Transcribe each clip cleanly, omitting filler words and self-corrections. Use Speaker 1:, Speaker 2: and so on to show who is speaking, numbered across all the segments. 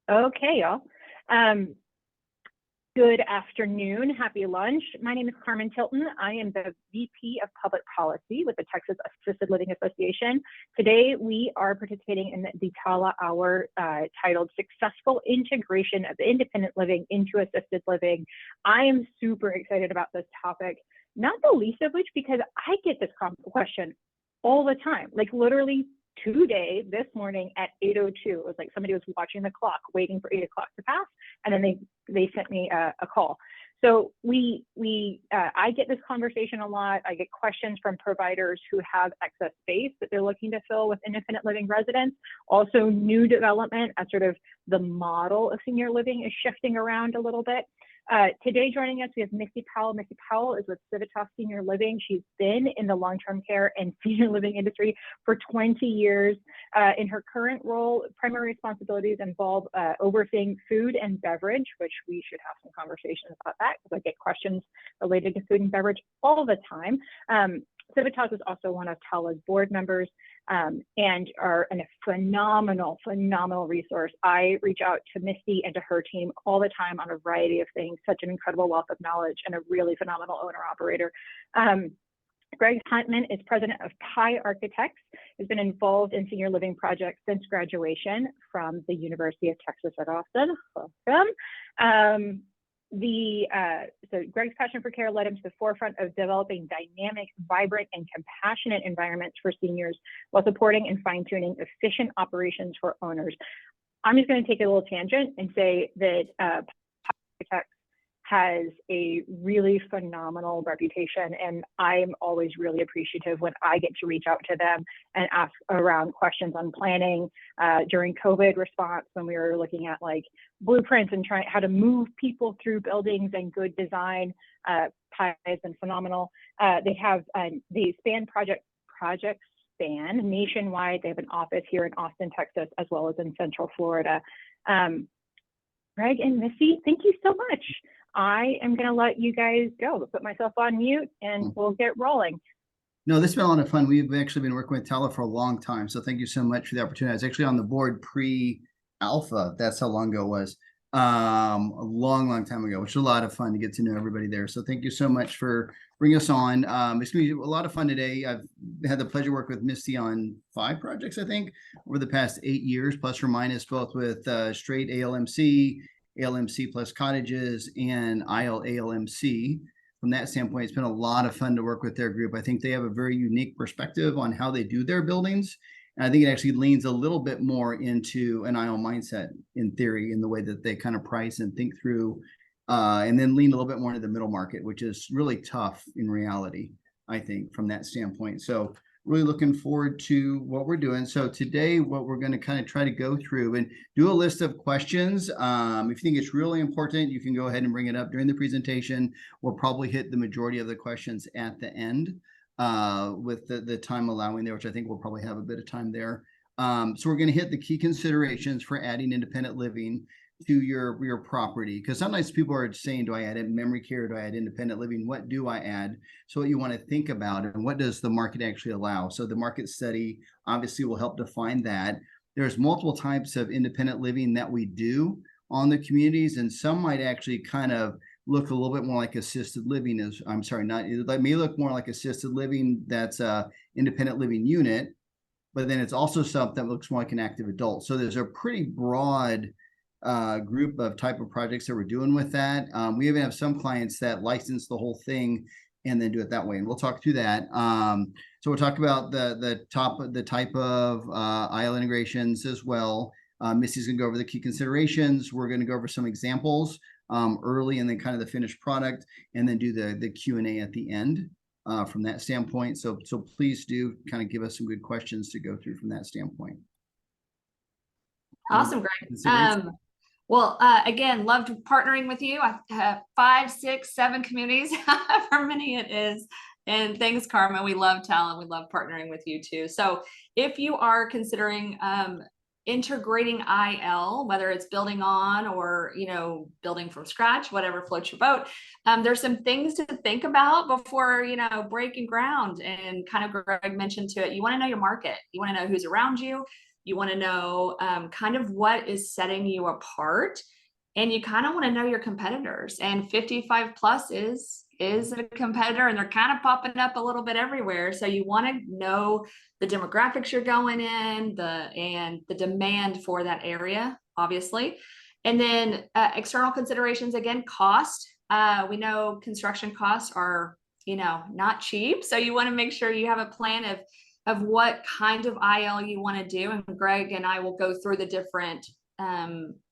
Speaker 1: Okay, y'all. Good afternoon. Happy lunch. My name is Carmen Tilton. I am the VP of Public Policy with the Texas Assisted Living Association. Today, we are participating in the TALAHour titled Successful Integration of Independent Living into Assisted Living. I am super excited about this topic, not the least of which because I get this question all the time, like literally today, this morning at 8:02, it was like somebody was watching the clock, waiting for 8 o'clock to pass, and then they sent me a call. So I get this conversation a lot. I get questions from providers who have excess space that they're looking to fill with independent living residents. Also, new development as sort of the model of senior living is shifting around a little bit. Today joining us, we have Misty Powell. Misty Powell is with Civitas Senior Living. She's been in the long-term care and senior living industry for 20 years. In her current role, primary responsibilities involve overseeing food and beverage, which we should have some conversations about that because I get questions related to food and beverage all the time. Civitas is also one of TALA's board members and are a phenomenal resource. I reach out to Misty and to her team all the time on a variety of things, such an incredible wealth of knowledge and a really phenomenal owner-operator. Greg Huntman is president of Pi Architects, has been involved in senior living projects since graduation from the University of Texas at Austin. Welcome. So Greg's passion for care led him to the forefront of developing dynamic, vibrant, and compassionate environments for seniors while supporting and fine-tuning efficient operations for owners. I'm just going to take a little tangent and say that Architects has a really phenomenal reputation, and I'm always really appreciative when I get to reach out to them and ask around questions on planning. During COVID response, when we were looking at like blueprints and trying how to move people through buildings and good design, Pi has been phenomenal. They span projects span nationwide. They have an office here in Austin, Texas, as well as in Central Florida. Greg and Missy, thank you so much. I am going to let you guys go. I'll put myself on mute and we'll get rolling.
Speaker 2: No, this has been a lot of fun. We've actually been working with TALAHour for a long time. So thank you so much for the opportunity. I was actually on the board pre-alpha. That's how long ago it was. A long time ago, which was a lot of fun to get to know everybody there. So thank you so much for bringing us on. It's going to be a lot of fun today. I've had the pleasure to work with Misty on 5 projects, I think, over the past 8 years, plus or minus, both with straight ALMC, ALMC plus cottages, and ALMC. From that standpoint, it's been a lot of fun to work with their group. I think they have a very unique perspective on how they do their buildings. And I think it actually leans a little bit more into an IL mindset in theory, in the way that they kind of price and think through, and then lean a little bit more into the middle market, which is really tough in reality, I think, from that standpoint. So really looking forward to what we're doing. So today, what we're going to kind of try to go through and do a list of questions. If you think it's really important, you can go ahead and bring it up during the presentation. We'll probably hit the majority of the questions at the end with the time allowing there, which I think we'll probably have a bit of time there. So we're going to hit the key considerations for adding independent living to your property, because sometimes people are saying, do I add in memory care, do I add independent living, what do I add? So what you want to think about, and what does the market actually allow? So the market study obviously will help define that. There's multiple types of independent living that we do on the communities, and some might actually kind of look a little bit more like assisted living. It may look more like assisted living that's a independent living unit, but then it's also something that looks more like an active adult. So there's a pretty broad group of type of projects that we're doing with that. We even have some clients that license the whole thing and then do it that way, and we'll talk through that. So we'll talk about the type of IL integrations as well. Missy's gonna go over the key considerations. We're gonna go over some examples early, and then kind of the finished product, and then do the Q&A at the end from that standpoint. So please do kind of give us some good questions to go through from that standpoint.
Speaker 3: Awesome, Greg. Well, again, loved partnering with you. I have 5, 6, 7 communities, however many it is. And thanks, Carmen. We love talent. We love partnering with you too. So if you are considering integrating IL, whether it's building on or, building from scratch, whatever floats your boat, there's some things to think about before, breaking ground. And kind of Greg mentioned to it, you want to know your market. You want to know who's around you. You want to know kind of what is setting you apart, and you kind of want to know your competitors. And 55 plus is a competitor, and they're kind of popping up a little bit everywhere. So you want to know the demographics you're going in, and the demand for that area, obviously. And then external considerations, again, cost. We know construction costs are, not cheap. So you want to make sure you have a plan of what kind of IL you want to do. And Greg and I will go through the different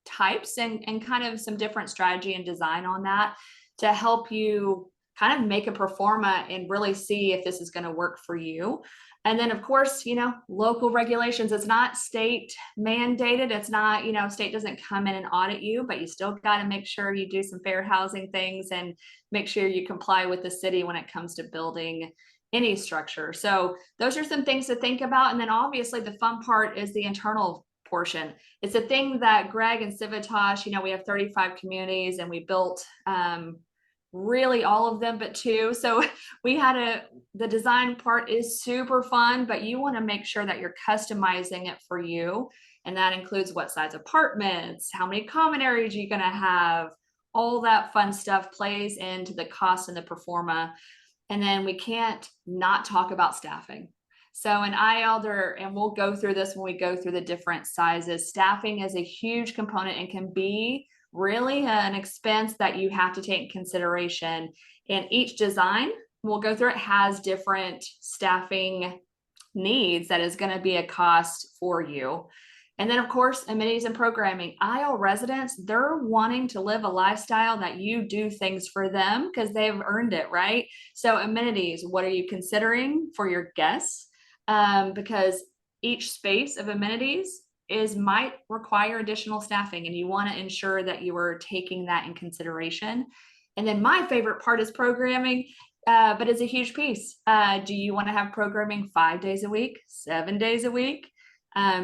Speaker 3: types and kind of some different strategy and design on that to help you kind of make a pro forma and really see if this is going to work for you. And then, of course, local regulations. It's not state mandated. It's not, state doesn't come in and audit you, but you still got to make sure you do some fair housing things and make sure you comply with the city when it comes to building any structure. So those are some things to think about. And then obviously the fun part is the internal portion. It's a thing that Greg and Civitas, we have 35 communities and we built really all of them but 2. So the design part is super fun, but you want to make sure that you're customizing it for you. And that includes what size apartments, how many common areas you're going to have, all that fun stuff plays into the cost and the pro forma. And then we can't not talk about staffing. So in IL and we'll go through this when we go through the different sizes, staffing is a huge component and can be really an expense that you have to take in consideration. And each design, we'll go through it, has different staffing needs that is going to be a cost for you. And then, of course, amenities and programming. IL residents, they're wanting to live a lifestyle that you do things for them because they've earned it, right? So amenities, what are you considering for your guests? Because each space of amenities might require additional staffing, and you want to ensure that you are taking that in consideration. And then my favorite part is programming, but it's a huge piece. Do you want to have programming 5 days a week, 7 days a week?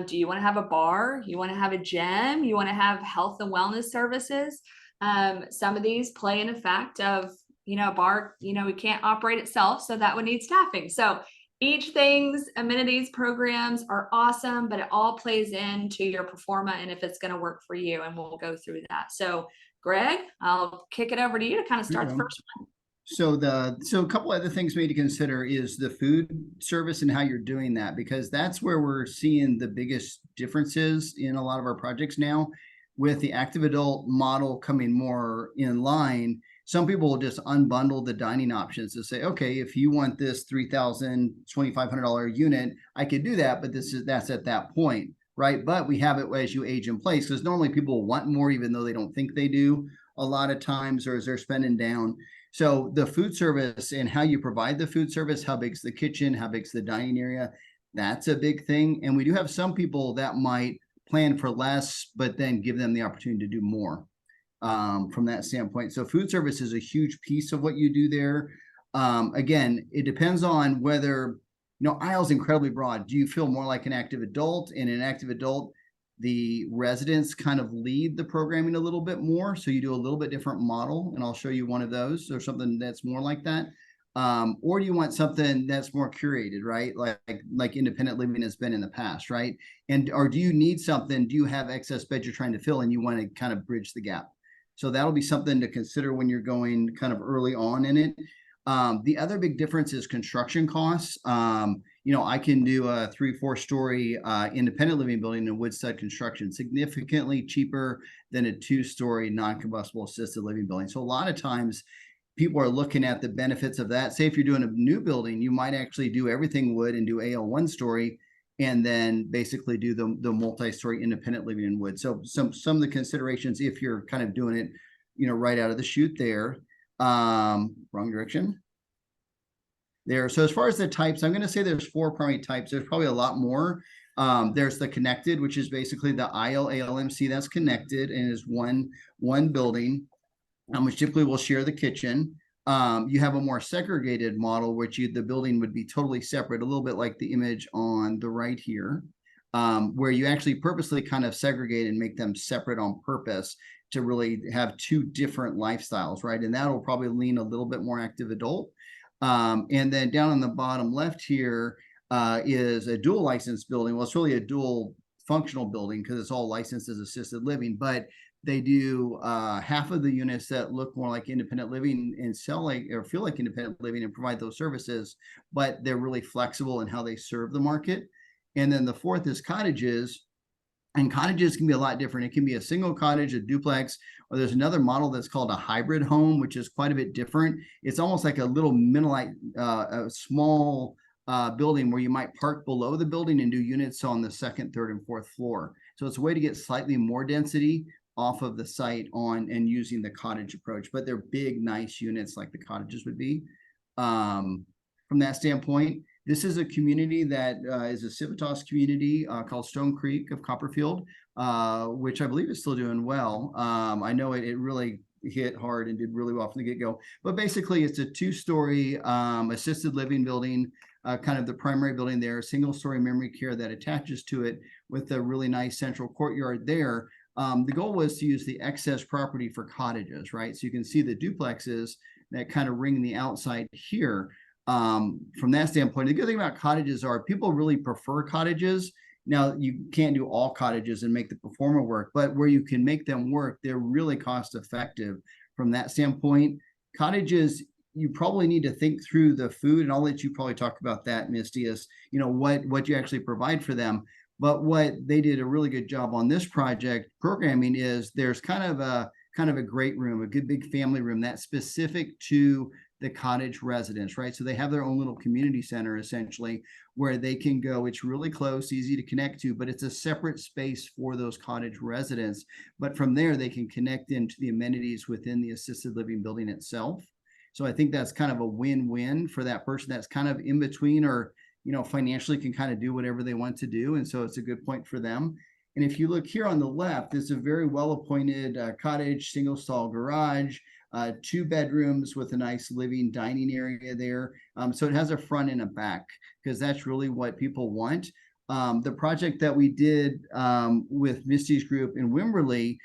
Speaker 3: Do you want to have a bar? You want to have a gym? You want to have health and wellness services? Some of these play in the fact of, a bar, we can't operate itself, so that would need staffing. So each thing's amenities programs are awesome, but it all plays into your pro forma and if it's going to work for you. And we'll go through that. So Greg, I'll kick it over to you to kind of start the first one.
Speaker 2: So a couple other things we need to consider is the food service and how you're doing that, because that's where we're seeing the biggest differences in a lot of our projects now. With the active adult model coming more in line, some people will just unbundle the dining options to say, okay, if you want this $3,000, $2,500 unit, I could do that, but that's at that point, right? But we have it as you age in place, because normally people want more, even though they don't think they do a lot of times, or as they're spending down. So the food service and how you provide the food service, how big's the kitchen, how big's the dining area, that's a big thing. And we do have some people that might plan for less, but then give them the opportunity to do more from that standpoint. So food service is a huge piece of what you do there. Again, it depends on whether, IL is incredibly broad. Do you feel more like an active adult? In an active adult, the residents kind of lead the programming a little bit more. So you do a little bit different model, and I'll show you one of those, or something that's more like that. Or do you want something that's more curated, right? Like independent living has been in the past, right? Or do you need something? Do you have excess bed you're trying to fill and you want to kind of bridge the gap? So that'll be something to consider when you're going kind of early on in it. The other big difference is construction costs. I can do a 3-4 story independent living building in wood stud construction, significantly cheaper than a 2-story non-combustible assisted living building. So a lot of times people are looking at the benefits of that. Say if you're doing a new building, you might actually do everything wood and do AL 1-story, and then basically do the multi-story independent living in wood. So some of the considerations, if you're kind of doing it, right out of the chute there. Wrong direction. There. So as far as the types, I'm going to say there's 4 primary types. There's probably a lot more. There's the connected, which is basically the IL ALMC that's connected and is one building, which typically will share the kitchen. You have a more segregated model, which the building would be totally separate, a little bit like the image on the right here, where you actually purposely kind of segregate and make them separate on purpose to really have 2 different lifestyles, right? And that'll probably lean a little bit more active adult. And then down on the bottom left here is a dual license building. Well, it's really a dual functional building because it's all licensed as assisted living, but they do half of the units that look more like independent living and sell like or feel like independent living and provide those services, but they're really flexible in how they serve the market. And then the fourth is cottages. And cottages can be a lot different. It can be a single cottage, a duplex, or there's another model that's called a hybrid home, which is quite a bit different. It's almost like a little mini-like, a small building where you might park below the building and do units on the second, third, and fourth floor. So it's a way to get slightly more density off of the site on and using the cottage approach, but they're big, nice units like the cottages would be. From that standpoint, this is a community that is a Civitas community called Stone Creek of Copperfield, which I believe is still doing well. I know it really hit hard and did really well from the get-go, but basically it's a two-story assisted living building, kind of the primary building there, single-story memory care that attaches to it with a really nice central courtyard there. The goal was to use the excess property for cottages, right? So you can see the duplexes that kind of ring the outside here. From that standpoint, the good thing about cottages are people really prefer cottages. Now, you can't do all cottages and make the performer work, but where you can make them work, they're really cost effective from that standpoint. Cottages, you probably need to think through the food, and I'll let you probably talk about that, Misty, is, you know, what you actually provide for them. But what they did a really good job on this project programming is there's kind of a great room, a good big family room that's specific to the cottage residents, right? So they have their own little community center essentially where they can go. It's really close, easy to connect to, but it's a separate space for those cottage residents. But from there, they can connect into the amenities within the assisted living building itself. So I think that's kind of a win-win for that person that's kind of in between or, you know, financially can kind of do whatever they want to do. And so it's a good point for them. And if you look here on the left, it's a very well-appointed cottage, single-stall garage, 2 bedrooms with a nice living dining area there. So it has a front and a back because that's really what people want. The project that we did with Misty's group in Wimberley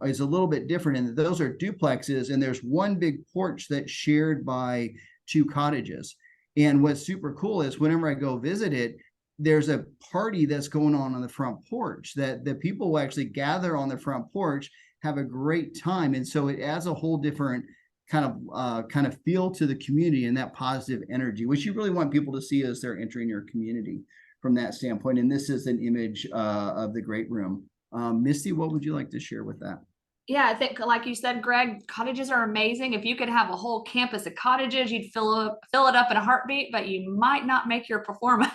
Speaker 2: is a little bit different in that those are duplexes and there's one big porch that's shared by 2 cottages. And what's super cool is whenever I go visit it, there's a party that's going on the front porch that the people will actually gather on the front porch, have a great time. And so it adds a whole different kind of feel to the community and that positive energy, which you really want people to see as they're entering your community from that standpoint. And this is an image of the great room. Misty, what would you like to share with that?
Speaker 3: Yeah, I think like you said, Greg, cottages are amazing. If you could have a whole campus of cottages, you'd fill it up in a heartbeat, but you might not make your performance.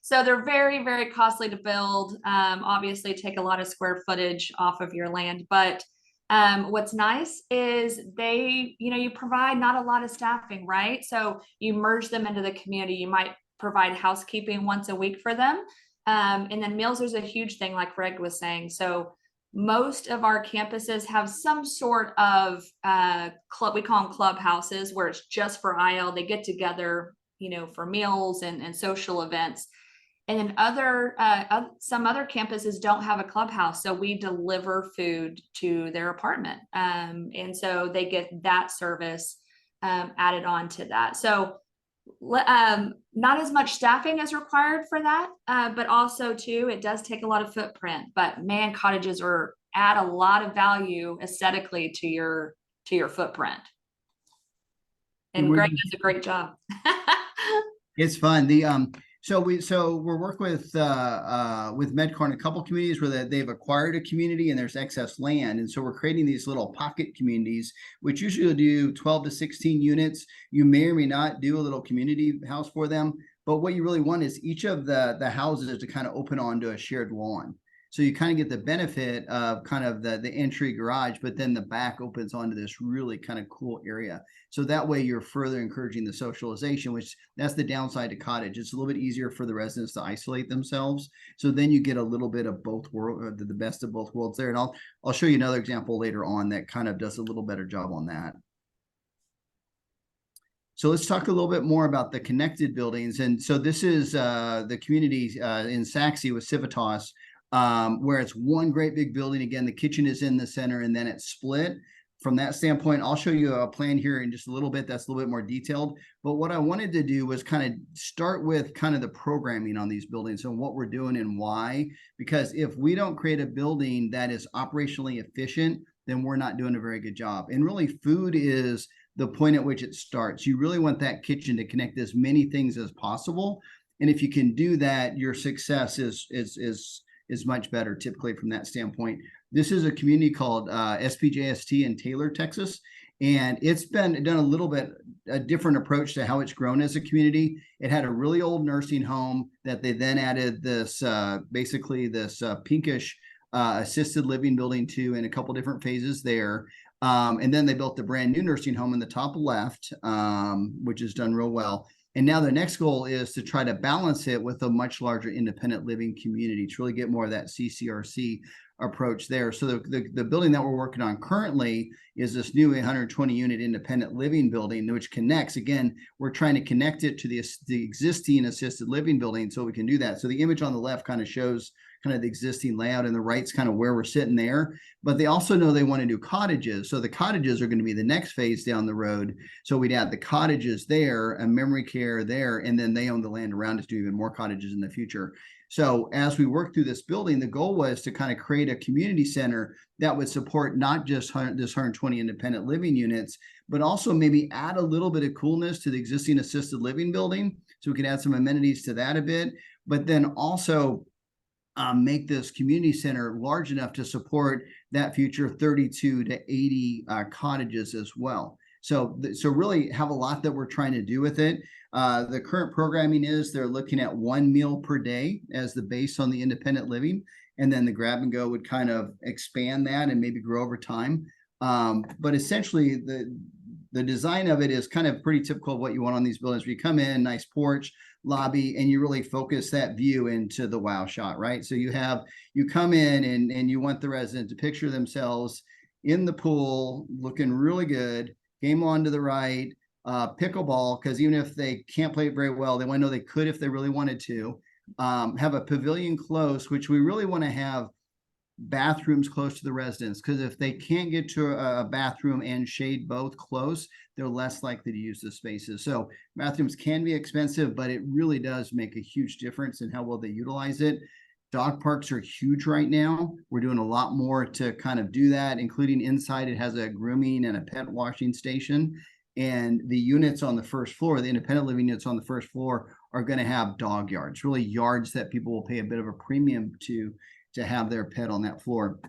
Speaker 3: So they're very, very costly to build. Obviously take a lot of square footage off of your land, but what's nice is they, you know, you provide not a lot of staffing, right? So you merge them into the community. You might provide housekeeping once a week for them. And then meals is a huge thing, like Greg was saying. So most of our campuses have some sort of club, we call them clubhouses, where it's just for IL. They get together, you know, for meals and social events. And then some other campuses don't have a clubhouse, so we deliver food to their apartment, and so they get that service added on to that. So not as much staffing is required for that, but also too, it does take a lot of footprint. But man, cottages add a lot of value aesthetically to your footprint. And Greg does a great job.
Speaker 2: It's fun. So we're working with Medcar in a couple communities where they've acquired a community and there's excess land. And so we're creating these little pocket communities, which usually do 12 to 16 units. You may or may not do a little community house for them. But what you really want is each of the houses to kind of open onto a shared lawn. So you kind of get the benefit of kind of the entry garage, but then the back opens onto this really kind of cool area. So that way you're further encouraging the socialization, which that's the downside to cottage. It's a little bit easier for the residents to isolate themselves. So then you get a little bit of both worlds, the best of both worlds there. And I'll show you another example later on that kind of does a little better job on that. So let's talk a little bit more about the connected buildings. And so this is the community in Saxe with Civitas, where it's one great big building. Again, the kitchen is in the center and then it's split. from that standpoint, I'll show you a plan here in just a little bit that's a little bit more detailed. But what I wanted to do was kind of start with kind of the programming on these buildings and what we're doing and why. Because if we don't create a building that is operationally efficient, then we're not doing a very good job. And really, food is the point at which it starts. You really want that kitchen to connect as many things as possible. And if you can do that, your success is much better typically from that standpoint. This is a community called SPJST in Taylor, Texas. And it's been done a little bit a different approach to how it's grown as a community. It had a really old nursing home that they then added this basically this pinkish assisted living building to in a couple different phases there. And then they built the brand new nursing home in the top left, which is done real well. And now the next goal is to try to balance it with a much larger independent living community to really get more of that CCRC approach there. So the building that we're working on currently is this new 120 unit independent living building, which connects. Again, we're trying to connect it to the existing assisted living building so we can do that. So the image on the left kind of shows kind of the existing layout, and the right's kind of where we're sitting there. But they also know they want to do cottages. So the cottages are going to be the next phase down the road. So we'd add the cottages there, a memory care there, and then they own the land around us to do even more cottages in the future. So as we work through this building, the goal was to kind of create a community center that would support not just this 120 independent living units, but also maybe add a little bit of coolness to the existing assisted living building. So we could add some amenities to that a bit, but then also make this community center large enough to support that future 32 to 80 cottages as well. So really have a lot that we're trying to do with it. The current programming is they're looking at 1 meal per day as the base on the independent living, and then the grab and go would kind of expand that and maybe grow over time. But essentially, the design of it is kind of pretty typical of what you want on these buildings. Where you come in, nice porch, lobby, and you really focus that view into the wow shot, right? So you come in and you want the resident to picture themselves in the pool, looking really good, game on to the right, pickleball, because even if they can't play it very well, they want to know they could if they really wanted to. Have a pavilion close, which we really want to have bathrooms close to the residents, because if they can't get to a bathroom and shade both close, they're less likely to use the spaces. So bathrooms can be expensive, but it really does make a huge difference in how well they utilize it. Dog parks are huge right now. We're doing a lot more to kind of do that, including inside. It has a grooming and a pet washing station. And the units on the first floor, the independent living units on the first floor, are going to have dog yards, really yards that people will pay a bit of a premium to have their pet on that floor.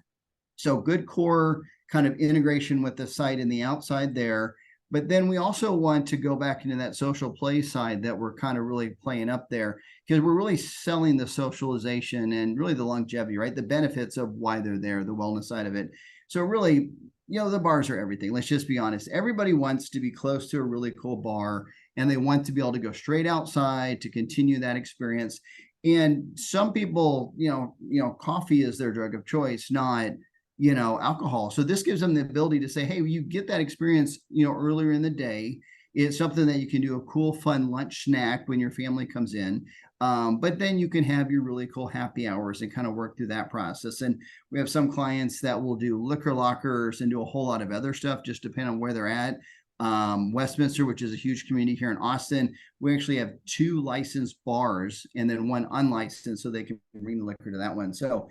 Speaker 2: So good core kind of integration with the site and the outside there. But then we also want to go back into that social play side that we're kind of really playing up there, because we're really selling the socialization and really the longevity, right? The benefits of why they're there, the wellness side of it. So really, the bars are everything. Let's just be honest. Everybody wants to be close to a really cool bar, and they want to be able to go straight outside to continue that experience. And some people, coffee is their drug of choice, not, alcohol. So this gives them the ability to say, hey, you get that experience, earlier in the day. It's something that you can do a cool, fun lunch snack when your family comes in. But then you can have your really cool happy hours and kind of work through that process. And we have some clients that will do liquor lockers and do a whole lot of other stuff, just depending on where they're at. Westminster, which is a huge community here in Austin, we actually have 2 licensed bars and then 1 unlicensed, so they can bring the liquor to that one. So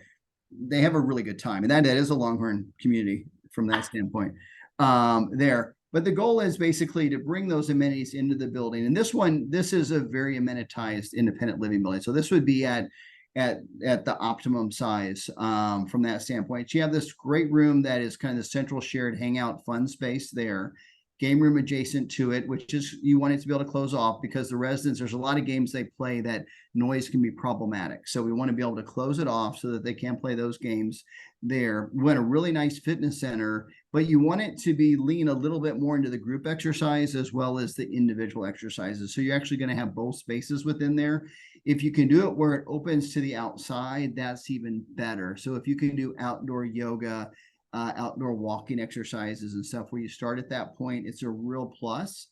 Speaker 2: they have a really good time, and that is a Longhorn community from that standpoint there. But the goal is basically to bring those amenities into the building. And this is a very amenitized independent living building. So this would be at the optimum size from that standpoint. You have this great room that is kind of the central shared hangout fun space there. Game room adjacent to it, which is you want it to be able to close off, because the residents, there's a lot of games they play that noise can be problematic. So we want to be able to close it off so that they can play those games there. We want a really nice fitness center, but you want it to be lean a little bit more into the group exercise as well as the individual exercises. So you're actually going to have both spaces within there. If you can do it where it opens to the outside, that's even better. So if you can do outdoor yoga, outdoor walking exercises and stuff where you start at that point, it's a real plus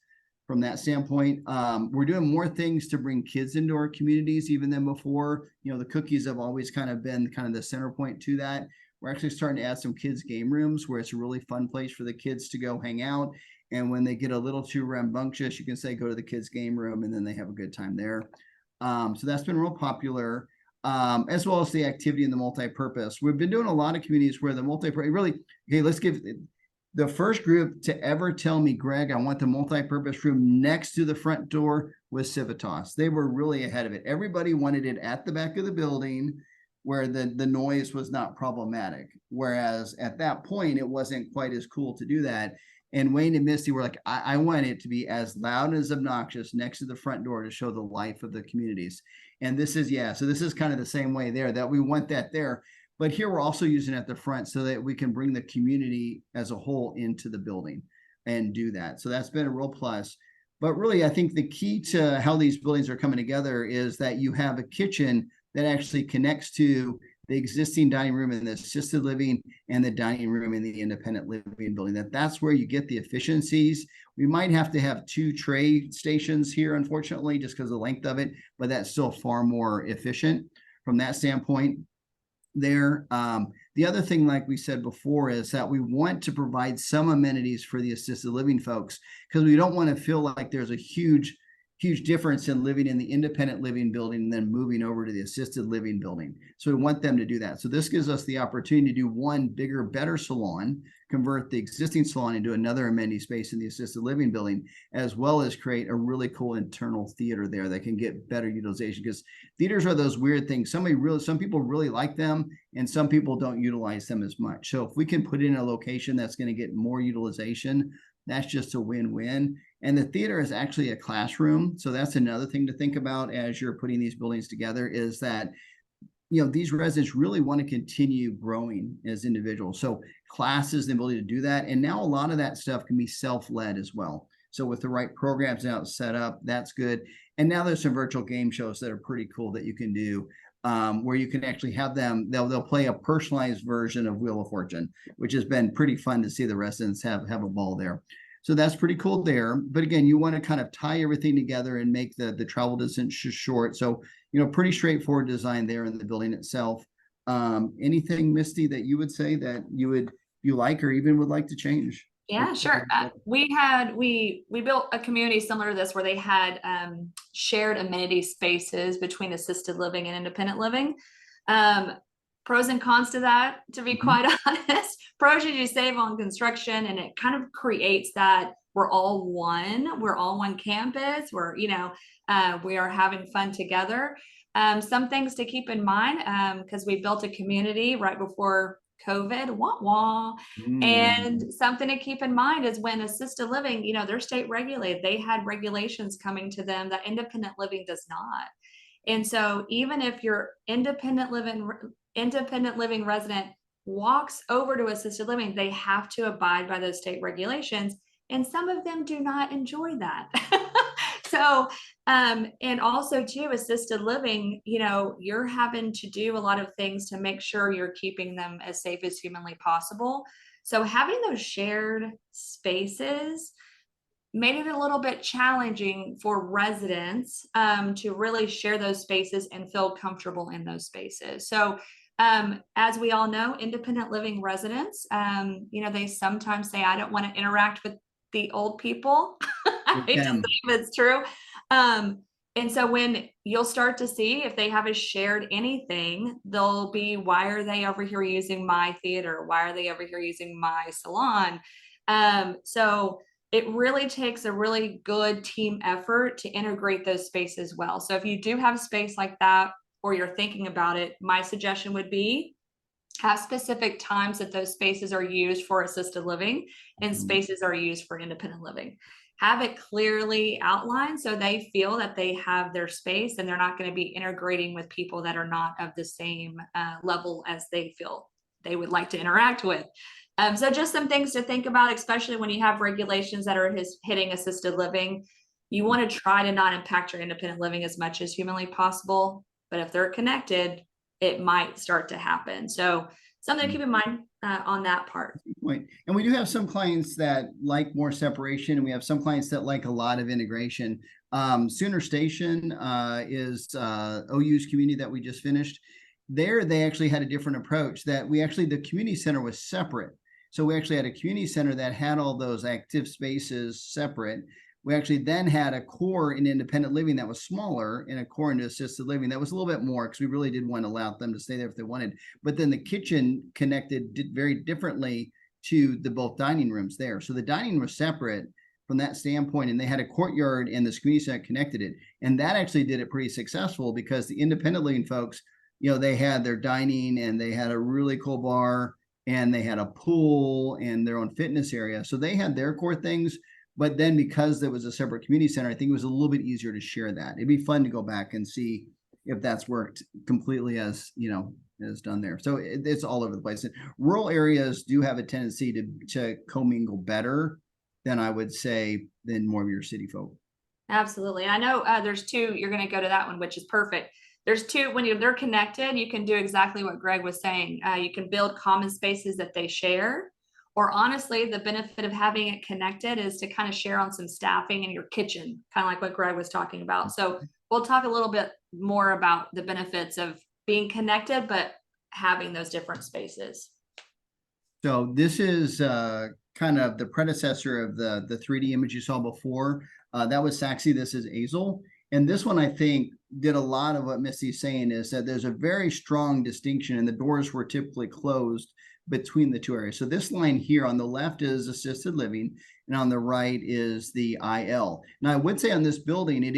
Speaker 2: from that standpoint. We're doing more things to bring kids into our communities even than before. The cookies have always kind of been kind of the center point to that. We're actually starting to add some kids' game rooms where it's a really fun place for the kids to go hang out. And when they get a little too rambunctious, you can say, go to the kids' game room, and then they have a good time there. So that's been real popular, as well as the activity in the multi-purpose. We've been doing a lot of communities where the multi-purpose, really, okay, let's give the first group to ever tell me, Greg, I want the multi-purpose room next to the front door was Civitas. They were really ahead of it. Everybody wanted it at the back of the building where the noise was not problematic. Whereas at that point, it wasn't quite as cool to do that. And Wayne and Misty were like, I want it to be as loud and as obnoxious next to the front door to show the life of the communities. And this is, yeah, so this is kind of the same way there, that we want that there. But here we're also using it at the front so that we can bring the community as a whole into the building and do that. So that's been a real plus. But really, I think the key to how these buildings are coming together is that you have a kitchen that actually connects to the existing dining room in the assisted living and the dining room in the independent living building. That's where you get the efficiencies. We might have to have 2 tray stations here, unfortunately, just because of the length of it, but that's still far more efficient from that standpoint there. The other thing, like we said before, is that we want to provide some amenities for the assisted living folks, because we don't want to feel like there's a huge difference in living in the independent living building and then moving over to the assisted living building. So we want them to do that. So this gives us the opportunity to do one bigger, better salon, convert the existing salon into another amenity space in the assisted living building, as well as create a really cool internal theater there that can get better utilization, because theaters are those weird things. Some people really like them and some people don't utilize them as much. So if we can put it in a location that's going to get more utilization, that's just a win-win. And the theater is actually a classroom. So that's another thing to think about as you're putting these buildings together, is that, you know, these residents really want to continue growing as individuals. So classes, the ability to do that. And now a lot of that stuff can be self-led as well. So with the right programs now set up, that's good. And now there's some virtual game shows that are pretty cool that you can do, where you can actually have them, they'll play a personalized version of Wheel of Fortune, which has been pretty fun to see the residents have a ball there. So that's pretty cool there. But again, you want to kind of tie everything together and make the travel distance short. So, you know, pretty straightforward design there in the building itself. Anything, Misty, that you would say that you like or even would like to change?
Speaker 3: Yeah, sure. We built a community similar to this where they had shared amenity spaces between assisted living and independent living. Pros and cons to that, to be quite honest. Pros is you save on construction, and it kind of creates that we're all one campus. We are having fun together. Some things to keep in mind, because we built a community right before COVID, and something to keep in mind is when assisted living, you know, they're state regulated. They had regulations coming to them that independent living does not. And so even if your independent living resident walks over to assisted living, they have to abide by those state regulations. And some of them do not enjoy that. So, and also too, assisted living, you know, you're having to do a lot of things to make sure you're keeping them as safe as humanly possible. So having those shared spaces made it a little bit challenging for residents to really share those spaces and feel comfortable in those spaces. So as we all know, independent living residents, you know, they sometimes say, I don't want to interact with the old people. I hate to say it's true. And so when you'll start to see if they have a shared anything, they'll be, why are they over here using my theater? Why are they over here using my salon? So it really takes a really good team effort to integrate those spaces well. So if you do have space like that, or you're thinking about it, my suggestion would be have specific times that those spaces are used for assisted living and spaces are used for independent living. Have it clearly outlined so they feel that they have their space and they're not going to be integrating with people that are not of the same level as they feel they would like to interact with. So just some things to think about, especially when you have regulations that are hitting assisted living. You want to try to not impact your independent living as much as humanly possible. But if they're connected, it might start to happen. So something to keep in mind on that part.
Speaker 2: Right. And we do have some clients that like more separation, and we have some clients that like a lot of integration. Sooner Station is OU's community that we just finished. There, they actually had a different approach that the community center was separate. So we actually had a community center that had all those active spaces separate. We actually then had a core in independent living that was smaller and a core into assisted living that was a little bit more because we really did want to allow them to stay there if they wanted. But then the kitchen connected very differently to the both dining rooms there. So the dining was separate from that standpoint, and they had a courtyard and this community center connected it. And that actually did it pretty successful because the independent living folks, they had their dining and they had a really cool bar and they had a pool and their own fitness area. So they had their core things. But then because there was a separate community center, I think it was a little bit easier to share that. It'd be fun to go back and see if that's worked completely as done there. So it's all over the place. Rural areas do have a tendency to commingle better than I would say than more of your city folk.
Speaker 3: Absolutely. I know there's two, you're going to go to that one, which is perfect. There's two, when they're connected, you can do exactly what Greg was saying. You can build common spaces that they share. Or honestly, the benefit of having it connected is to kind of share on some staffing in your kitchen, kind of like what Greg was talking about. So we'll talk a little bit more about the benefits of being connected, but having those different spaces.
Speaker 2: So this is kind of the predecessor of the 3D image you saw before. That was Saxy. This is Azel. And this one, I think, did a lot of what Misty's saying is that there's a very strong distinction and the doors were typically closed between the two areas. So this line here on the left is assisted living and on the right is the IL. Now I would say on this building, it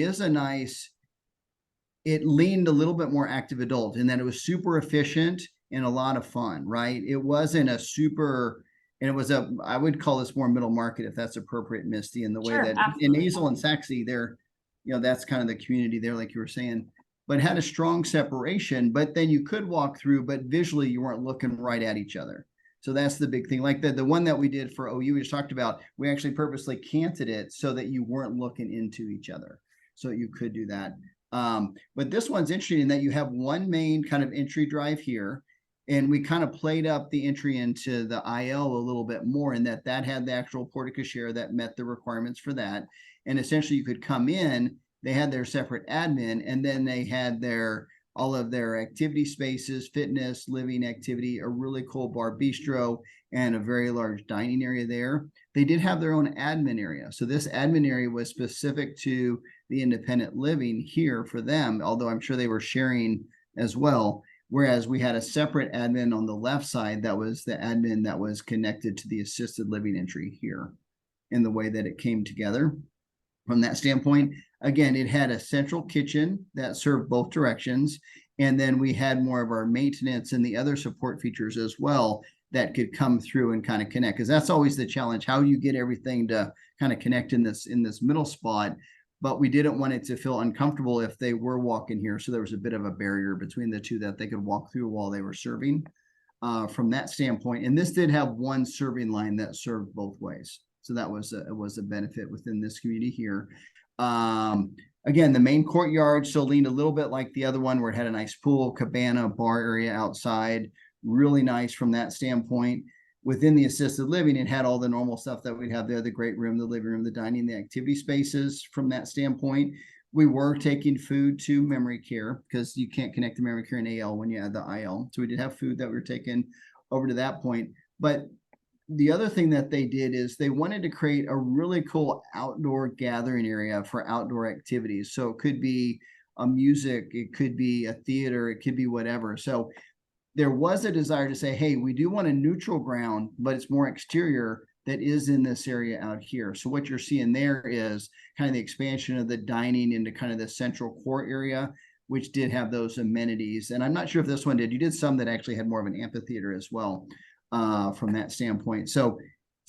Speaker 2: leaned a little bit more active adult in that it was super efficient and a lot of fun, right? It wasn't a super, and it was I would call this more middle market if that's appropriate, Misty, in the way that in Azel and Saxy, they're, that's kind of the community there, like you were saying, but had a strong separation, but then you could walk through, but visually you weren't looking right at each other. So that's the big thing. Like the one that we did for OU, we just talked about, we actually purposely canted it so that you weren't looking into each other. So you could do that. But this one's interesting in that you have one main kind of entry drive here, and we kind of played up the entry into the IL a little bit more in that had the actual porte cochere that met the requirements for that. And essentially you could come in, they had their separate admin, and then they had all of their activity spaces, fitness, living activity, a really cool bar bistro, and a very large dining area there. They did have their own admin area. So this admin area was specific to the independent living here for them, although I'm sure they were sharing as well. Whereas we had a separate admin on the left side that was the admin that was connected to the assisted living entry here in the way that it came together. From that standpoint, again, it had a central kitchen that served both directions. And then we had more of our maintenance and the other support features as well that could come through and kind of connect. Because that's always the challenge. How do you get everything to kind of connect in this middle spot? But we didn't want it to feel uncomfortable if they were walking here. So there was a bit of a barrier between the two that they could walk through while they were serving from that standpoint. And this did have one serving line that served both ways. So that was a benefit within this community here. Again, the main courtyard still leaned a little bit like the other one where it had a nice pool, cabana, bar area outside. Really nice from that standpoint. Within the assisted living, it had all the normal stuff that we'd have there, the great room, the living room, the dining, the activity spaces from that standpoint. We were taking food to memory care because you can't connect to memory care and AL when you add the IL. So we did have food that we were taking over to that point. But the other thing that they did is they wanted to create a really cool outdoor gathering area for outdoor activities. So it could be a music, it could be a theater, it could be whatever. So there was a desire to say, hey, we do want a neutral ground, but it's more exterior that is in this area out here. So what you're seeing there is kind of the expansion of the dining into kind of the central core area, which did have those amenities. And I'm not sure if this one did. You did some that actually had more of an amphitheater as well from that standpoint. So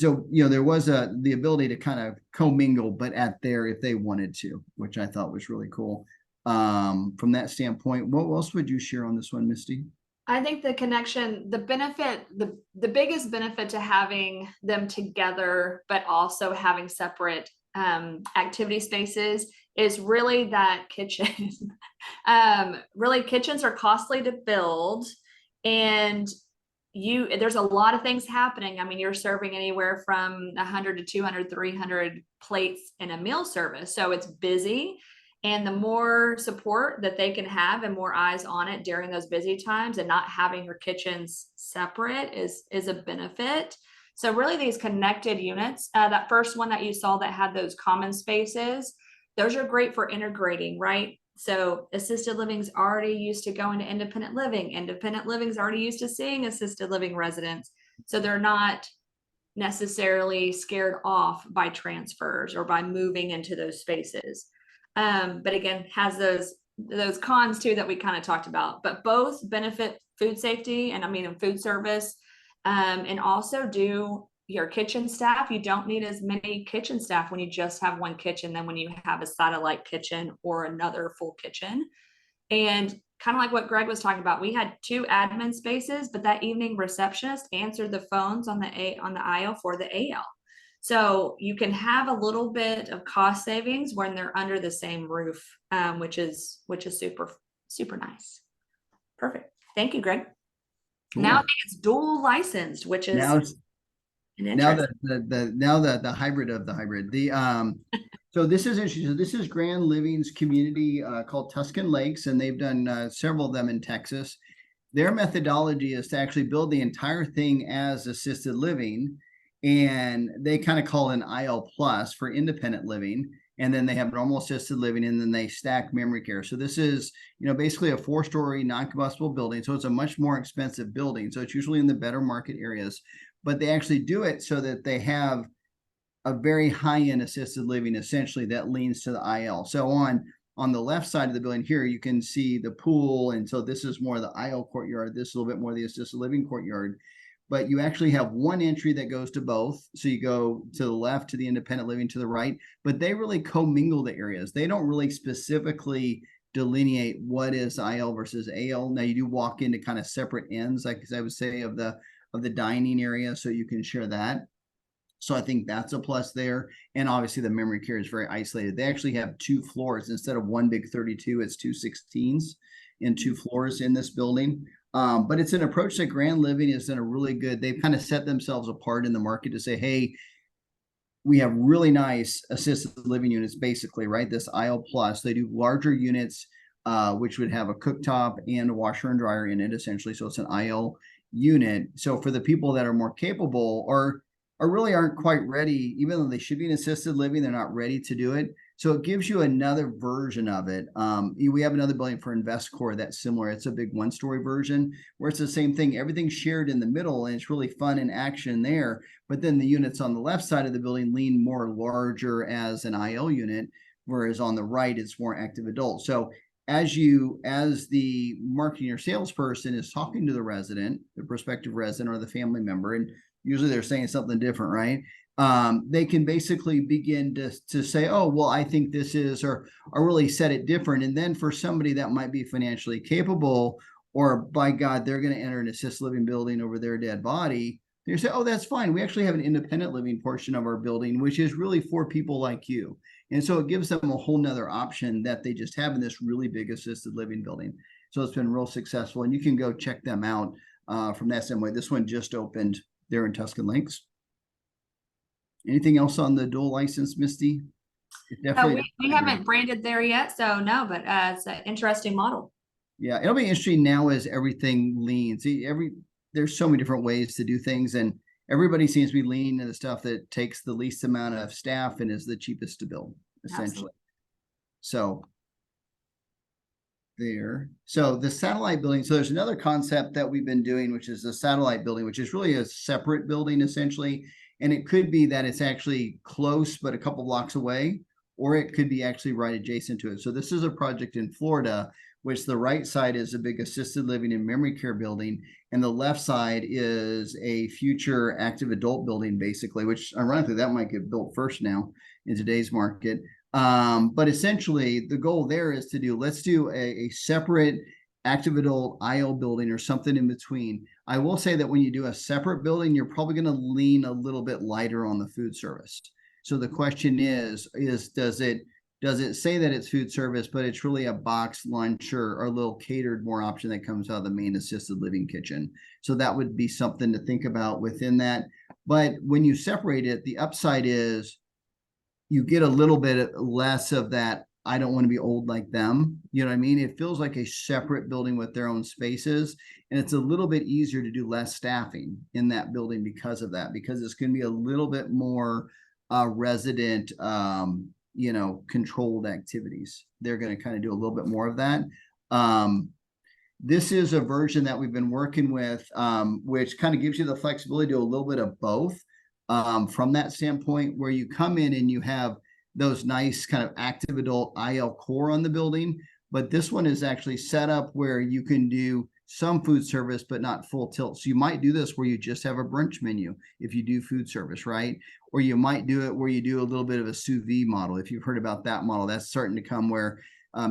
Speaker 2: there was the ability to kind of commingle, but at there if they wanted to, which I thought was really cool. From that standpoint, what else would you share on this one, Misty?
Speaker 3: I think the connection, the benefit, the biggest benefit to having them together, but also having separate activity spaces is really that kitchen. Really, kitchens are costly to build, and there's a lot of things happening. I mean, you're serving anywhere from 100 to 200, 300 plates in a meal service. So it's busy. And the more support that they can have and more eyes on it during those busy times, and not having your kitchens separate is a benefit. So really these connected units, that first one that you saw that had those common spaces, those are great for integrating, right? So assisted living's already used to going to independent living. Independent living's already used to seeing assisted living residents. So they're not necessarily scared off by transfers or by moving into those spaces. But again, has those cons too that we kind of talked about, but both benefit food safety and food service, and also do your kitchen staff. You don't need as many kitchen staff when you just have one kitchen than when you have a satellite kitchen or another full kitchen. And kind of like what Greg was talking about, we had 2 admin spaces, but that evening receptionist answered the phones on the aisle for the AL. So you can have a little bit of cost savings when they're under the same roof, which is super, super nice. Perfect. Thank you, Greg.
Speaker 2: Cool.
Speaker 3: Now I think it's dual licensed, which is
Speaker 2: now the hybrid of the hybrid. So this is interesting. So this is Grand Living's community called Tuscan Lakes, and they've done several of them in Texas. Their methodology is to actually build the entire thing as assisted living, and they kind of call it an IL plus for independent living. And then they have normal assisted living, and then they stack memory care. So this is, basically a 4-story non-combustible building. So it's a much more expensive building. So it's usually in the better market areas, but they actually do it so that they have a very high-end assisted living, essentially, that leans to the IL. So on the left side of the building here, you can see the pool. And so this is more the IL courtyard. This is a little bit more the assisted living courtyard. But you actually have one entry that goes to both. So you go to the left to the independent living, to the right, but they really commingle the areas. They don't really specifically delineate what is IL versus AL. Now you do walk into kind of separate ends, like I would say, of the dining area, so you can share that. So I think that's a plus there. And obviously the memory care is very isolated. They actually have 2 floors instead of one big 32. It's 2 16s in 2 floors in this building. But it's an approach that Grand Living has done a really good. They've kind of set themselves apart in the market to say, hey, we have really nice assisted living units, basically, right? This IL plus. They do larger units, which would have a cooktop and a washer and dryer in it, essentially. So it's an IL unit. So for the people that are more capable or really aren't quite ready, even though they should be in assisted living, they're not ready to do it. So it gives you another version of it. We have another building for InvestCore that's similar. It's a big 1-story version where it's the same thing. Everything's shared in the middle, and it's really fun and action there. But then the units on the left side of the building lean more larger as an IL unit, whereas on the right, it's more active adult. So as the marketing or salesperson is talking to the resident, the prospective resident or the family member, and usually they're saying something different, right? They can basically begin to say, oh, well, I think this is, or really set it different. And then for somebody that might be financially capable, or by God, they're going to enter an assisted living building over their dead body, they say, oh, that's fine. We actually have an independent living portion of our building, which is really for people like you. And so it gives them a whole nother option that they just have in this really big assisted living building. So it's been real successful, and you can go check them out from that same way. This one just opened there in Tuscan Lakes. Anything else on the dual license, Misty?
Speaker 3: We haven't branded there yet, so no, but it's an interesting model.
Speaker 2: Yeah, it'll be interesting now as everything leans. There's so many different ways to do things, and everybody seems to be leaning to the stuff that takes the least amount of staff and is the cheapest to build, essentially. Absolutely. So there. So the satellite building. So there's another concept that we've been doing, which is the satellite building, which is really a separate building, essentially. And it could be that it's actually close, but a couple blocks away, or it could be actually right adjacent to it. So this is a project in Florida, which the right side is a big assisted living and memory care building. And the left side is a future active adult building, basically, which ironically, that might get built first now in today's market. But essentially the goal there is let's do a separate active adult IL building or something in between. I will say that when you do a separate building, you're probably going to lean a little bit lighter on the food service. So the question is does it say that it's food service, but it's really a box lunch or a little catered more option that comes out of the main assisted living kitchen? So that would be something to think about within that. But when you separate it, the upside is you get a little bit less of that I don't want to be old like them. You know what I mean? It feels like a separate building with their own spaces. And it's a little bit easier to do less staffing in that building because of that, because it's going to be a little bit more resident, you know, controlled activities. They're going to kind of do a little bit more of that. This is a version that we've been working with, which kind of gives you the flexibility to do a little bit of both, from that standpoint, where you come in and you have those nice kind of active adult IL core on the building. But this one is actually set up where you can do some food service, but not full tilt. So you might do this where you just have a brunch menu if you do food service, right? Or you might do it where you do a little bit of a sous vide model. If you've heard about that model, that's starting to come where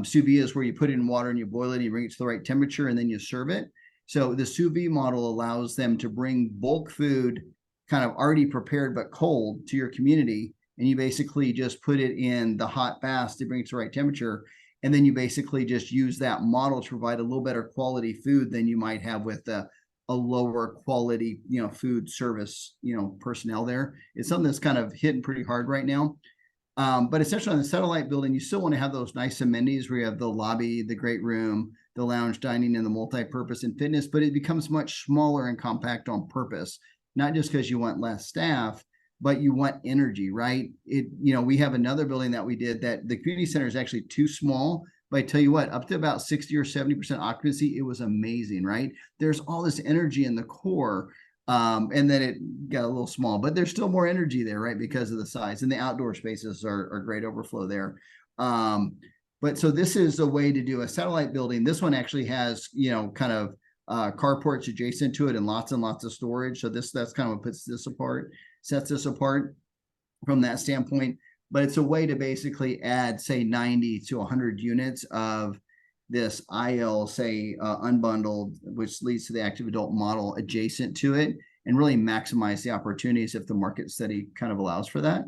Speaker 2: sous vide is where you put it in water and you boil it and you bring it to the right temperature and then you serve it. So the sous vide model allows them to bring bulk food kind of already prepared but cold to your community. And you basically just put it in the hot bath to bring it to the right temperature. And then you basically just use that model to provide a little better quality food than you might have with a lower quality, you know, food service, you know, personnel there. It's something that's kind of hitting pretty hard right now. But essentially on the satellite building, you still want to have those nice amenities where you have the lobby, the great room, the lounge dining, and the multi-purpose and fitness, but it becomes much smaller and compact on purpose, not just because you want less staff, but you want energy, right? You know, we have another building that we did that the community center is actually too small, but I tell you what, up to about 60 or 70% occupancy, it was amazing, right? There's all this energy in the core. And then it got a little small, but there's still more energy there, right? Because of the size, and the outdoor spaces are great overflow there. But so this is a way to do a satellite building. This one actually has, you know, kind of carports adjacent to it and lots of storage. So that's kind of what sets this apart from that standpoint. But it's a way to basically add, say, 90 to 100 units of this IL, say, unbundled, which leads to the active adult model adjacent to it, and really maximize the opportunities if the market study kind of allows for that.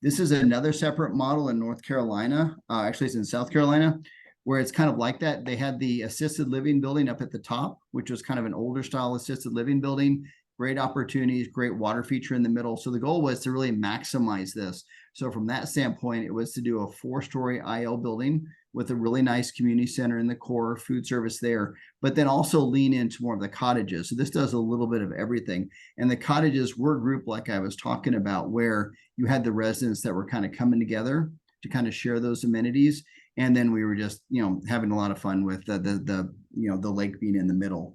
Speaker 2: This is another separate model in North Carolina. Actually, it's in South Carolina, where it's kind of like that. They had the assisted living building up at the top, which was kind of an older style assisted living building. Great opportunities, great water feature in the middle. So the goal was to really maximize this. So from that standpoint, it was to do a 4-story IL building with a really nice community center in the core, food service there, but then also lean into more of the cottages. So this does a little bit of everything. And the cottages were grouped like I was talking about, where you had the residents that were kind of coming together to kind of share those amenities. And then we were just, you know, having a lot of fun with the you know, the lake being in the middle.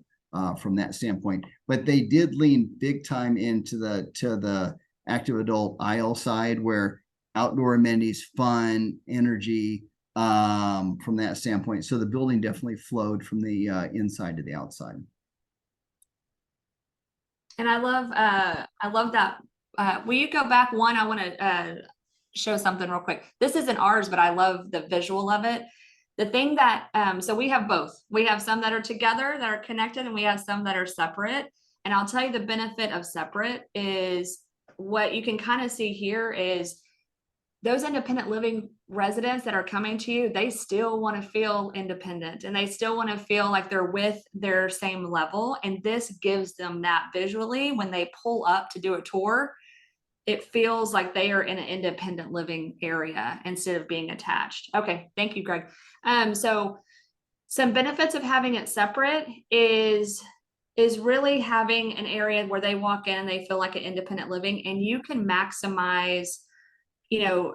Speaker 2: From that standpoint, but they did lean big time into the active adult IL side, where outdoor amenities, fun, energy, from that standpoint. So the building definitely flowed from the inside to the outside.
Speaker 3: And I love that. Will you go back one? I want to show something real quick. This isn't ours, but I love the visual of it. The thing that, so we have both. We have some that are together, that are connected, and we have some that are separate. And I'll tell you the benefit of separate is what you can kind of see here is those independent living residents that are coming to you, they still want to feel independent and they still want to feel like they're with their same level. And this gives them that visually when they pull up to do a tour. It feels like they are in an independent living area instead of being attached. Okay, thank you, Greg. So some benefits of having it separate is really having an area where they walk in and they feel like an independent living, and you can maximize, you know,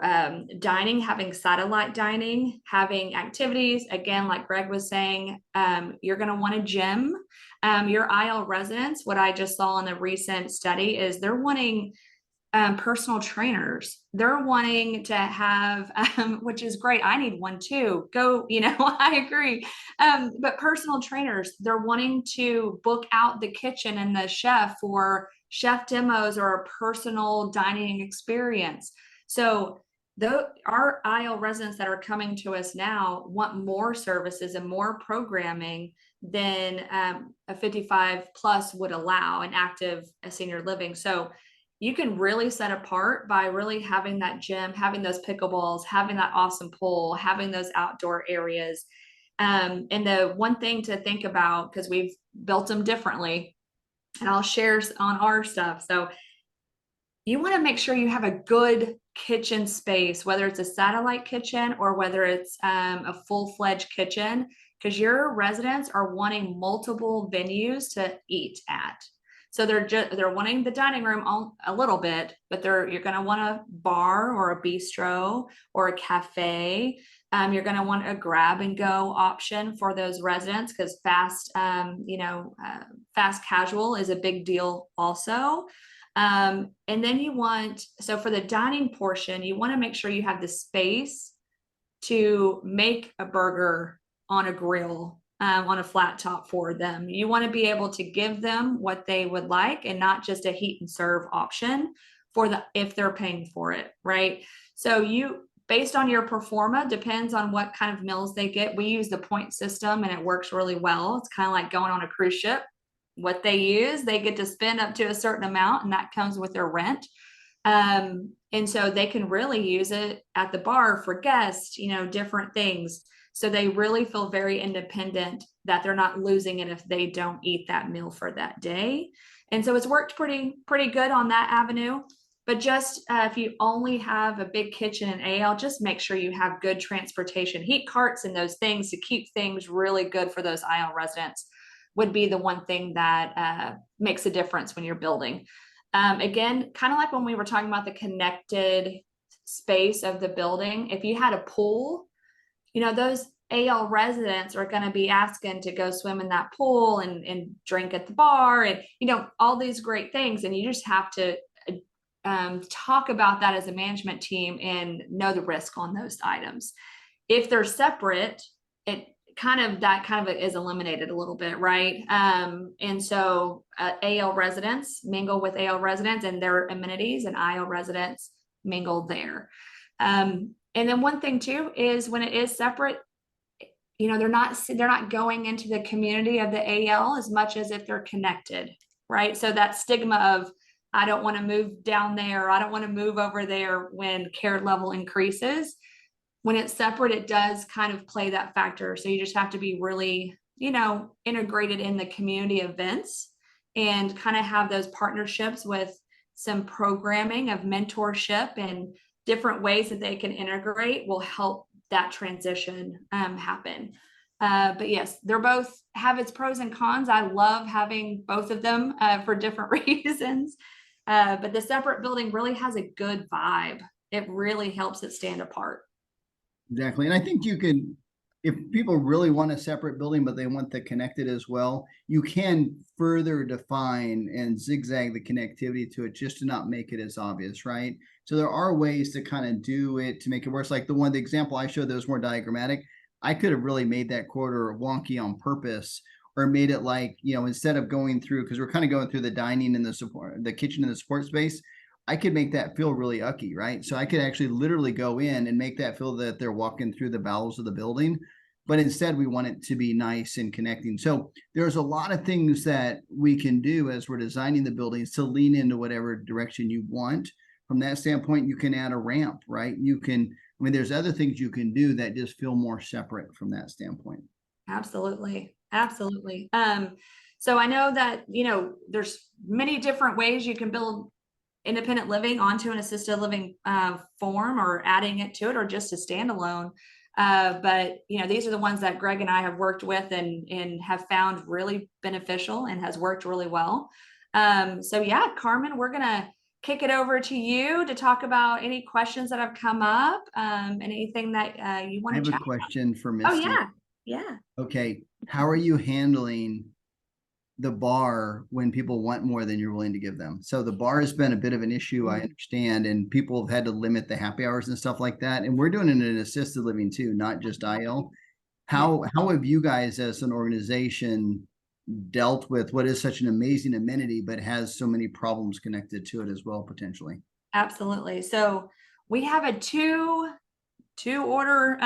Speaker 3: dining, having satellite dining, having activities. Again, like Greg was saying, you're going to want a gym. Your IL residents, what I just saw in the recent study is they're wanting personal trainers. They're wanting to have, which is great. I need one too. Go, you know, I agree. But personal trainers, they're wanting to book out the kitchen and the chef for chef demos or a personal dining experience. So our IL residents that are coming to us now want more services and more programming than a 55 plus would allow an active senior living. So you can really set apart by really having that gym, having those pickleballs, having that awesome pool, having those outdoor areas. And the one thing to think about, because we've built them differently, and I'll share on our stuff. So you want to make sure you have a good kitchen space, whether it's a satellite kitchen or whether it's a full-fledged kitchen, because your residents are wanting multiple venues to eat at. So they're wanting the dining room a little bit, but you're going to want a bar or a bistro or a cafe. You're going to want a grab and go option for those residents, because fast casual is a big deal also. And then so for the dining portion, you want to make sure you have the space to make a burger on a grill, on a flat top for them. You want to be able to give them what they would like and not just a heat and serve option if they're paying for it, right? So based on your performa, depends on what kind of meals they get. We use the point system and it works really well. It's kind of like going on a cruise ship. What they use, they get to spend up to a certain amount, and that comes with their rent. And so they can really use it at the bar for guests, different things. So they really feel very independent, that they're not losing it if they don't eat that meal for that day. And so it's worked pretty good on that avenue. But just if you only have a big kitchen in AL, just make sure you have good transportation, heat carts and those things to keep things really good for those IL residents would be the one thing that makes a difference when you're building. Again, kind of like when we were talking about the connected space of the building, if you had a pool, those AL residents are going to be asking to go swim in that pool and drink at the bar and, all these great things. And you just have to talk about that as a management team and know the risk on those items. If they're separate, that kind of is eliminated a little bit, right? And so AL residents mingle with AL residents and their amenities, and IL residents mingle there. And then one thing too is when it is separate, they're not going into the community of the AL as much as if they're connected, right? So that stigma of, I don't want to move down there, I don't want to move over there when care level increases. When it's separate, it does kind of play that factor. So you just have to be really, integrated in the community events and kind of have those partnerships with some programming of mentorship and different ways that they can integrate will help that transition happen. But yes, they're both have its pros and cons. I love having both of them for different reasons. But the separate building really has a good vibe. It really helps it stand apart.
Speaker 2: Exactly. And I think you can, if people really want a separate building, but they want the connected as well, you can further define and zigzag the connectivity to it just to not make it as obvious, right? So there are ways to kind of do it to make it worse. Like the example I showed that was more diagrammatic, I could have really made that quarter wonky on purpose, or made it like, instead of going through, because we're kind of going through the dining and the kitchen and the support space, I could make that feel really ucky, right? So I could actually literally go in and make that feel that they're walking through the bowels of the building, but instead we want it to be nice and connecting. So there's a lot of things that we can do as we're designing the buildings to lean into whatever direction you want. From that standpoint, you can add a ramp, right? There's other things you can do that just feel more separate from that standpoint.
Speaker 3: Absolutely. Absolutely. So I know that, there's many different ways you can build independent living onto an assisted living form, or adding it to it, or just a standalone. But these are the ones that Greg and I have worked with and have found really beneficial and has worked really well. So yeah, Carmen, we're gonna kick it over to you to talk about any questions that have come up, and anything that you want to chat
Speaker 2: I have a question for Misty.
Speaker 3: Oh yeah.
Speaker 2: Okay, how are you handling the bar when people want more than you're willing to give them? So the bar has been a bit of an issue, I understand, and people have had to limit the happy hours and stuff like that. And we're doing it in assisted living too, not just IL. How have you guys as an organization dealt with what is such an amazing amenity, but has so many problems connected to it as well, potentially?
Speaker 3: Absolutely. So we have a two order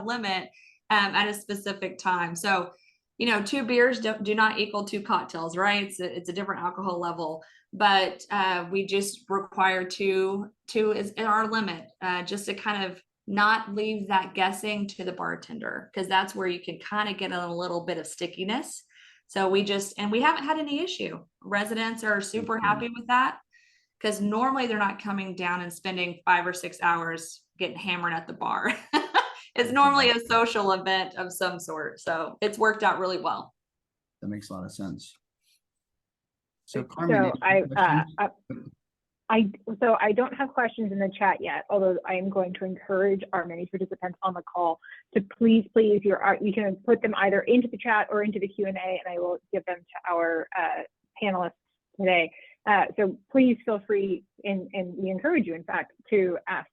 Speaker 3: limit at a specific time. So 2 beers do not equal 2 cocktails, right? It's a different alcohol level, but we just require two is our limit, just to kind of not leave that guessing to the bartender, because that's where you can kind of get a little bit of stickiness. So we haven't had any issue. Residents are super happy with that. because normally they're not coming down and spending 5 or 6 hours getting hammered at the bar. It's normally a social event of some sort. So it's worked out really well.
Speaker 2: That makes a lot of sense. So
Speaker 1: So
Speaker 2: Carmen, any questions?
Speaker 1: I don't have questions in the chat yet, although I am going to encourage our many participants on the call to please, you can put them either into the chat or into the Q&A, and I will give them to our panelists today. So please feel free, and we encourage you, in fact, to ask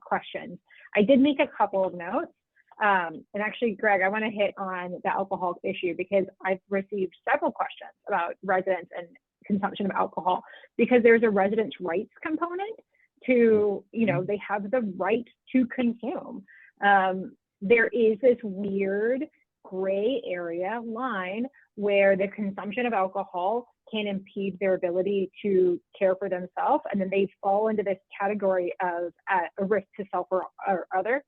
Speaker 1: questions. I did make a couple of notes. And actually, Greg, I want to hit on the alcohol issue because I've received several questions about residents and consumption of alcohol, because there's a residents' rights component to, they have the right to consume. There is this weird gray area line where the consumption of alcohol can impede their ability to care for themselves, and then they fall into this category of a risk to self or other,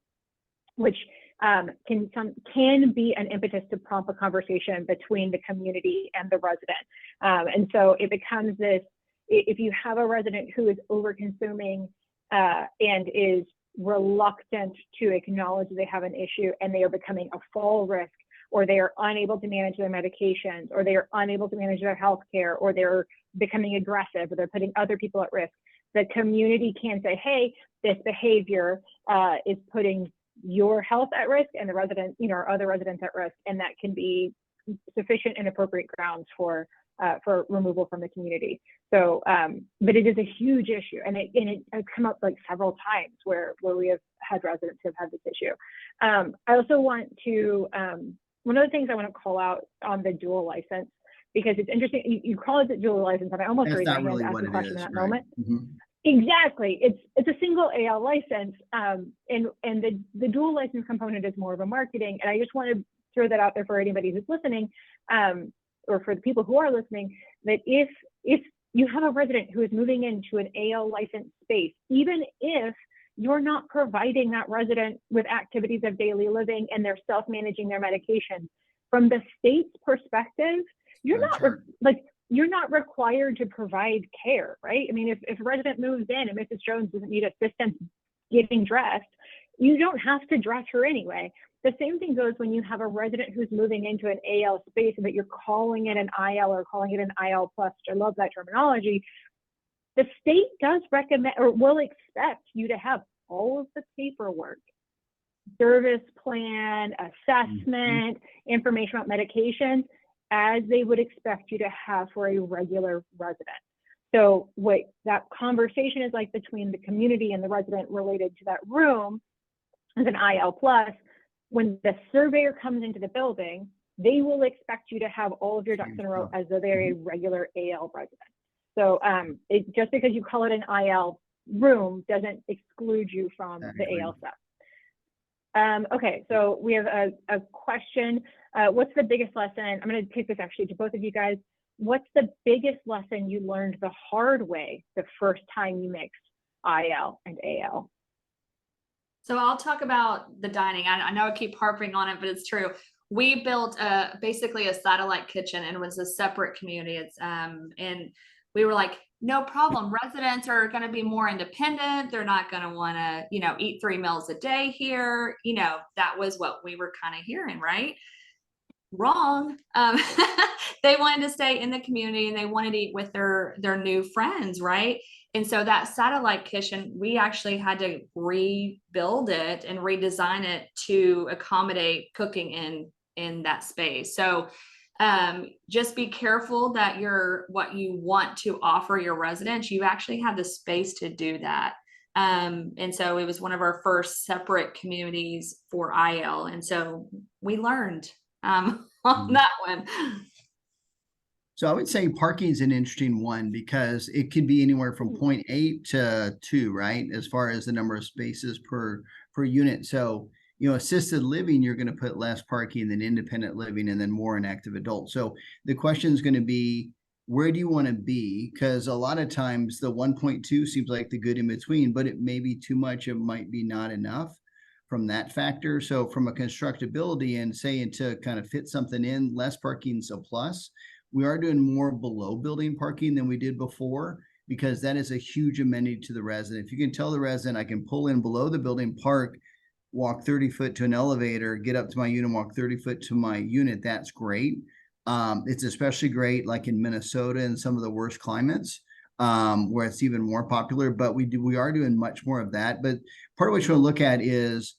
Speaker 1: which can be an impetus to prompt a conversation between the community and the resident. And so it becomes this, if you have a resident who is over consuming and is reluctant to acknowledge they have an issue, and they are becoming a fall risk, or they are unable to manage their medications, or they are unable to manage their health care, or they're becoming aggressive, or they're putting other people at risk, the community can say, hey, this behavior is putting your health at risk and the resident, or other residents at risk, and that can be sufficient and appropriate grounds for removal from the community. So, but it is a huge issue, and it has come up like several times where we have had residents who have had this issue. I also want to, one of the things I want to call out on the dual license, because it's interesting, you call it the dual license, and I almost raised my hand to ask a question in that moment. Exactly. It's a single AL license, and the dual license component is more of a marketing. And I just want to throw that out there for anybody who's listening, or for the people who are listening, that if you have a resident who is moving into an AL licensed space, even if you're not providing that resident with activities of daily living and they're self-managing their medication, from the state's perspective, you're not required to provide care, right? I mean, if a resident moves in and Mrs. Jones doesn't need assistance getting dressed, you don't have to dress her anyway. The same thing goes when you have a resident who's moving into an AL space and that you're calling it an IL or calling it an IL plus, which I love that terminology. The state does recommend or will expect you to have all of the paperwork, service plan, assessment, information about medications, as they would expect you to have for a regular resident. So what that conversation is like between the community and the resident related to that room as an IL plus, when the surveyor comes into the building, they will expect you to have all of your ducks in a row as though they're a regular AL resident. So just because you call it an IL room doesn't exclude you from the AL stuff. Okay, so we have a question. What's the biggest lesson? I'm going to take this actually to both of you guys. What's the biggest lesson you learned the hard way the first time you mixed IL and AL?
Speaker 3: So I'll talk about the dining. I know I keep harping on it, but it's true. We built basically a satellite kitchen, and it was a separate community. It's and we were like, no problem. Residents are going to be more independent. They're not going to want to, eat 3 meals a day here. That was what we were kind of hearing, right? Wrong. They wanted to stay in the community and they wanted to eat with their new friends, right? And so that satellite kitchen, we actually had to rebuild it and redesign it to accommodate cooking in that space. So just be careful that what you want to offer your residents, you actually have the space to do that. And so it was one of our first separate communities for IL. And so we learned on that one.
Speaker 2: So I would say parking is an interesting one because it can be anywhere from 0.8 to 2, right? As far as the number of spaces per unit. So, assisted living, you're going to put less parking than independent living and then more in active adult. So the question is going to be, where do you want to be? Because a lot of times the 1.2 seems like the good in between, but it may be too much. It might be not enough from that factor. So from a constructability and saying to kind of fit something in, less parking's a plus. We are doing more below building parking than we did before. because that is a huge amenity to the resident. If you can tell the resident, I can pull in below the building, park, walk 30 foot to an elevator, get up to my unit, walk 30 foot to my unit, that's great. It's especially great like in Minnesota and some of the worst climates, where it's even more popular, but we are doing much more of that. But part of what you want to look at is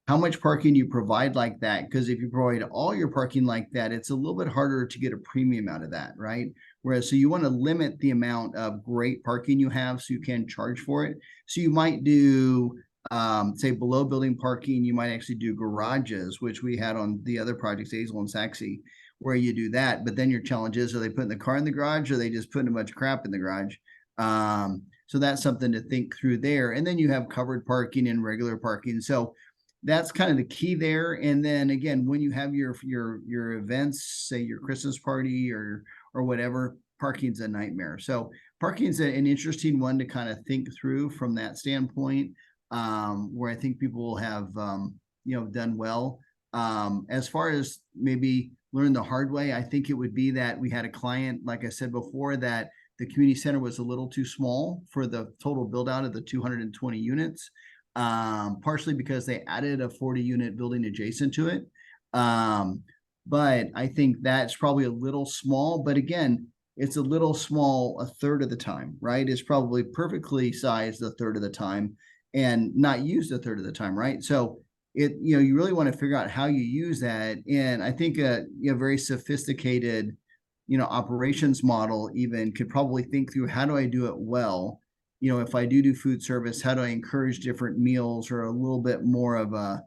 Speaker 2: how much parking you provide like that. Because if you provide all your parking like that, it's a little bit harder to get a premium out of that, right? Whereas, so you want to limit the amount of great parking you have so you can charge for it. So you might do, say below building parking, you might actually do garages, which we had on the other projects, Hazel and Saxe, where you do that. But then your challenge is, are they putting the car in the garage, or are they just putting a bunch of crap in the garage? So that's something to think through there. And then you have covered parking and regular parking. So that's kind of the key there. And then again, when you have your events, say your Christmas party or whatever, parking's a nightmare. So parking's an interesting one to kind of think through from that standpoint, where I think people will have done well. As far as maybe learn the hard way, I think it would be that we had a client, like I said before, that the community center was a little too small for the total build out of the 220 units. Partially because they added a 40 unit building adjacent to it. But I think that's probably a little small, but again, it's a little small a third of the time, right? It's probably perfectly sized a third of the time and not used a third of the time, right? So you really want to figure out how you use that. And I think a very sophisticated, operations model even could probably think through, how do I do it well? If I do food service, how do I encourage different meals or a little bit more of a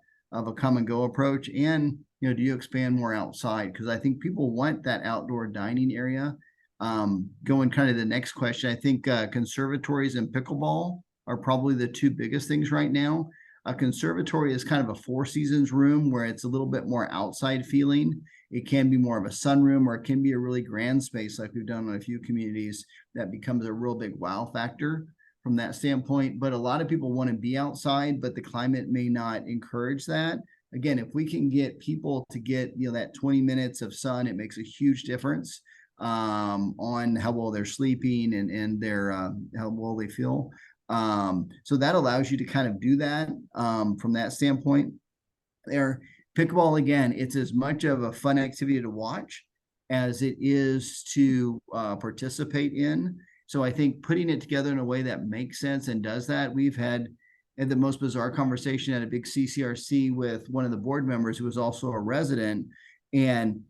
Speaker 2: come and go approach? And, do you expand more outside? Because I think people want that outdoor dining area. Going kind of the next question, I think conservatories and pickleball are probably the two biggest things right now. A conservatory is kind of a Four Seasons room where it's a little bit more outside feeling. It can be more of a sunroom, or it can be a really grand space like we've done in a few communities that becomes a real big wow factor from that standpoint. But a lot of people want to be outside, but the climate may not encourage that. Again, if we can get people to get that 20 minutes of sun, it makes a huge difference on how well they're sleeping and their how well they feel. So that allows you to kind of do that from that standpoint. There, pickleball, again, it's as much of a fun activity to watch as it is to participate in. So I think putting it together in a way that makes sense and does that. We've had the most bizarre conversation at a big CCRC with one of the board members who was also a resident. And,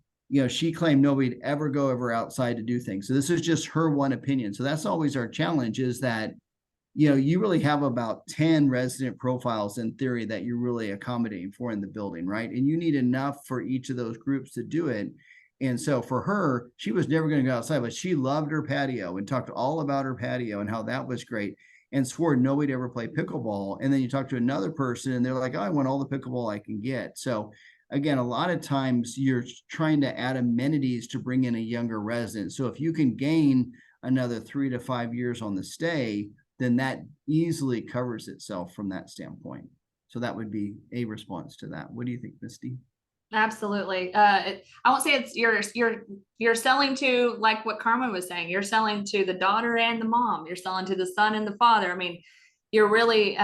Speaker 2: she claimed nobody'd ever outside to do things. So this is just her one opinion. So that's always our challenge, is that, you really have about 10 resident profiles in theory that you're really accommodating for in the building, right? And you need enough for each of those groups to do it. And so for her, she was never going to go outside, but she loved her patio and talked all about her patio and how that was great, and swore nobody'd ever play pickleball. And then you talk to another person and they're like, oh, I want all the pickleball I can get. So again, a lot of times you're trying to add amenities to bring in a younger resident. So if you can gain another 3 to 5 years on the stay, then that easily covers itself from that standpoint. So that would be a response to that. What do you think, Misty?
Speaker 3: Absolutely. I won't say it's you're selling to, like what Carmen was saying, you're selling to the daughter and the mom, you're selling to the son and the father. I mean, you're really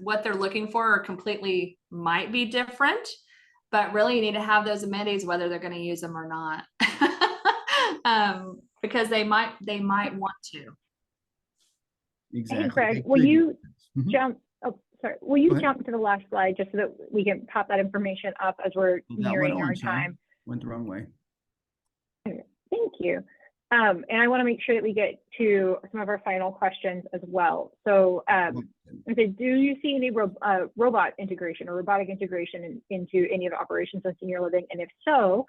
Speaker 3: what they're looking for are completely might be different, but really you need to have those amenities whether they're going to use them or not. Because they might want to.
Speaker 2: Exactly.
Speaker 1: Hey, Greg, will you jump? Oh, sorry. Will you jump to the last slide just so that we can pop that information up as we're nearing our time?
Speaker 2: Went the wrong way.
Speaker 1: Thank you. And I want to make sure that we get to some of our final questions as well. So, do you see any robot integration or robotic integration into any of the operations of senior living? And if so,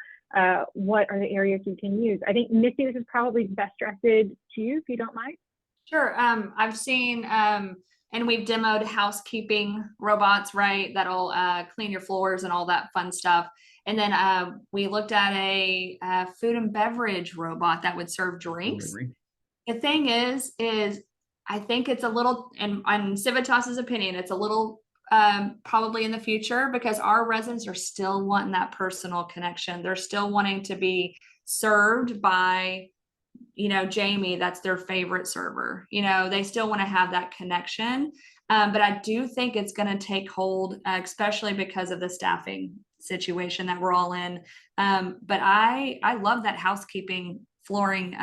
Speaker 1: what are the areas you can use? I think, Misty, this is probably best directed to you, if you don't mind.
Speaker 3: Sure. I've seen, and we've demoed housekeeping robots, right? That'll clean your floors and all that fun stuff. And then we looked at a food and beverage robot that would serve drinks. The thing is I think it's a little, and on Civitas's opinion, it's a little probably in the future, because our residents are still wanting that personal connection. They're still wanting to be served by Jamie, that's their favorite server. They still want to have that connection. But I do think it's going to take hold, especially because of the staffing situation that we're all in. But I love that housekeeping flooring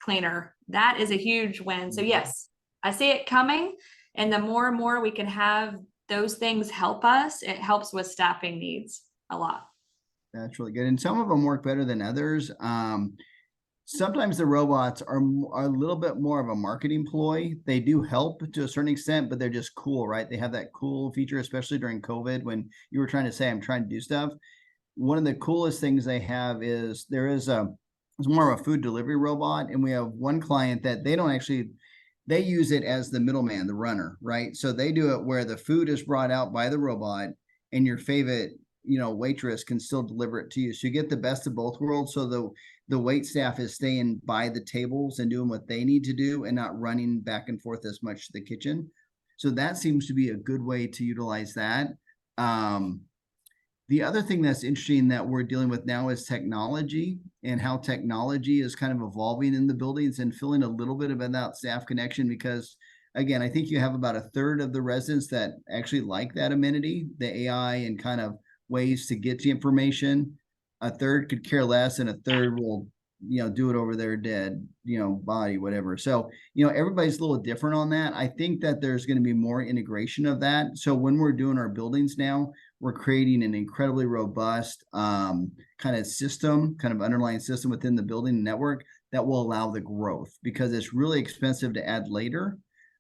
Speaker 3: cleaner. That is a huge win. So yes, I see it coming. And the more and more we can have those things help us, it helps with staffing needs a lot.
Speaker 2: That's really good. And some of them work better than others. Sometimes the robots are a little bit more of a marketing ploy. They do help to a certain extent, but they're just cool, right? They have that cool feature, especially during COVID when you were trying to say, I'm trying to do stuff. One of the coolest things they have is it's more of a food delivery robot. And we have one client that they use it as the middleman, the runner, right? So they do it where the food is brought out by the robot and your favorite, waitress can still deliver it to you. So you get the best of both worlds. So the wait staff is staying by the tables and doing what they need to do and not running back and forth as much to the kitchen. So that seems to be a good way to utilize that. The other thing that's interesting that we're dealing with now is technology and how technology is kind of evolving in the buildings and filling a little bit of that staff connection, because again, I think you have about a third of the residents that actually like that amenity, the AI and kind of ways to get the information. A third could care less, and a third will, do it over their dead, body, whatever. So, everybody's a little different on that. I think that there's going to be more integration of that. So when we're doing our buildings now, we're creating an incredibly robust kind of system, kind of underlying system within the building network that will allow the growth, because it's really expensive to add later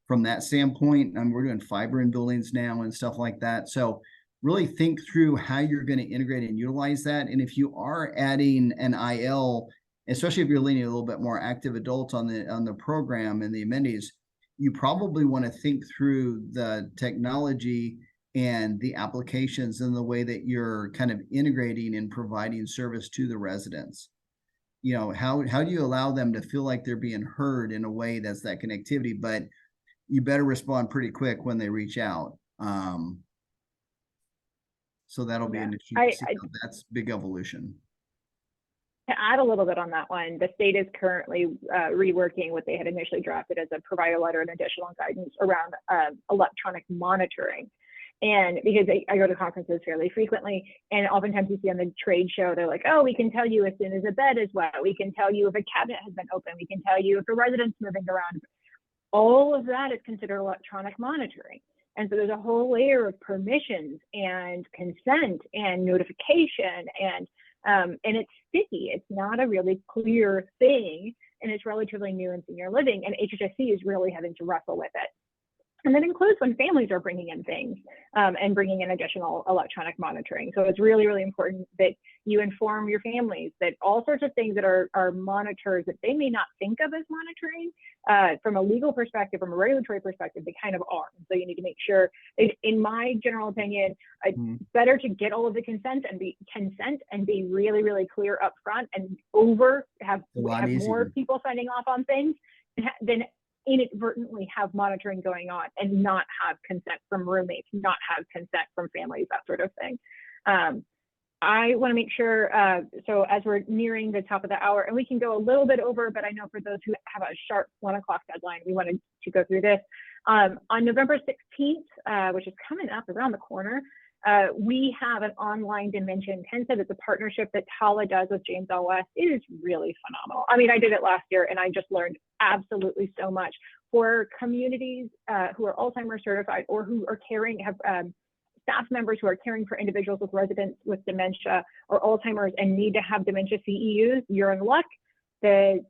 Speaker 2: from that standpoint. And we're doing fiber in buildings now and stuff like that. So really think through how you're going to integrate and utilize that. And if you are adding an IL, especially if you're leaning a little bit more active adults on the program and the amenities, you probably want to think through the technology and the applications and the way that you're kind of integrating and providing service to the residents. How do you allow them to feel like they're being heard in a way that's that connectivity, but you better respond pretty quick when they reach out. So that'll be an issue. That's big evolution.
Speaker 1: To add a little bit on that one, the state is currently reworking what they had initially drafted as a provider letter and additional guidance around electronic monitoring. And because I go to conferences fairly frequently, and oftentimes you see on the trade show, they're like, oh, we can tell you as soon as a bed is wet. We can tell you if a cabinet has been opened. We can tell you if a resident's moving around. All of that is considered electronic monitoring. And so there's a whole layer of permissions and consent and notification, and it's sticky. It's not a really clear thing, and it's relatively new in senior living, and HHSC is really having to wrestle with it. And that includes when families are bringing in things and bringing in additional electronic monitoring. So it's really, really important that you inform your families that all sorts of things that are monitors that they may not think of as monitoring from a legal perspective, from a regulatory perspective, they kind of are. So you need to make sure, in my general opinion, it's better to get all of the consent and be really, really clear up front and have more people signing off on things than inadvertently have monitoring going on and not have consent from roommates, not have consent from families, that sort of thing. I want to make sure, so as we're nearing the top of the hour, and we can go a little bit over, but I know for those who have a sharp 1 o'clock deadline, we wanted to go through this. On November 16th, which is coming up around the corner, we have an online dementia intensive. It's a partnership that TALA does with James L. West. It is really phenomenal. I mean, I did it last year and I just learned absolutely so much for communities who are Alzheimer's certified or who are have staff members who are caring for individuals with residents with dementia or Alzheimer's and need to have dementia CEUs. You're in luck. This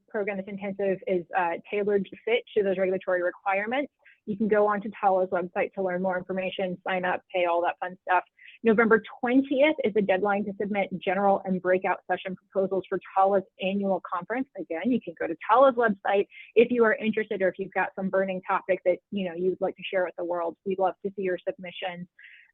Speaker 1: program, this intensive, is tailored to fit to those regulatory requirements. You can go onto TALA's website to learn more information, sign up, pay, all that fun stuff. November 20th is the deadline to submit general and breakout session proposals for TALA's annual conference. Again, you can go to TALA's website if you are interested, or if you've got some burning topic that you'd like to share with the world. We'd love to see your submissions.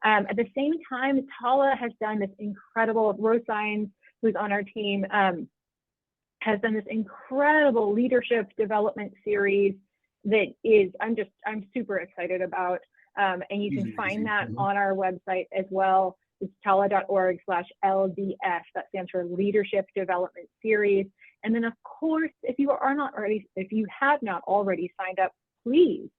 Speaker 1: At the same time, TALA has done this incredible, Rose Sines, who's on our team, has done this incredible leadership development series that is, I'm super excited about. And you can find that on our website as well. It's tala.org/LDS. That stands for Leadership Development Series. And then of course, if you have not already signed up, please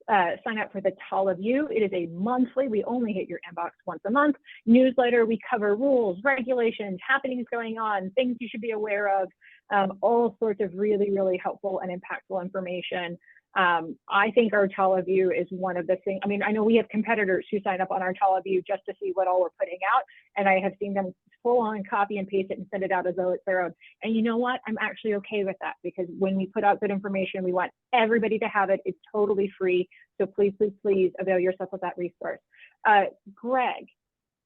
Speaker 1: sign up for the TALAHour. It is a monthly, we only hit your inbox once a month, newsletter. We cover rules, regulations, happenings going on, things you should be aware of, all sorts of really, really helpful and impactful information. I think our TALAHour is one of the things. I mean, I know we have competitors who sign up on our TALAHour just to see what all we're putting out, and I have seen them full on copy and paste it and send it out as though it's their own. And you know what? I'm actually okay with that, because when we put out good information, we want everybody to have it. It's totally free. So please, please, please avail yourself of that resource. Greg,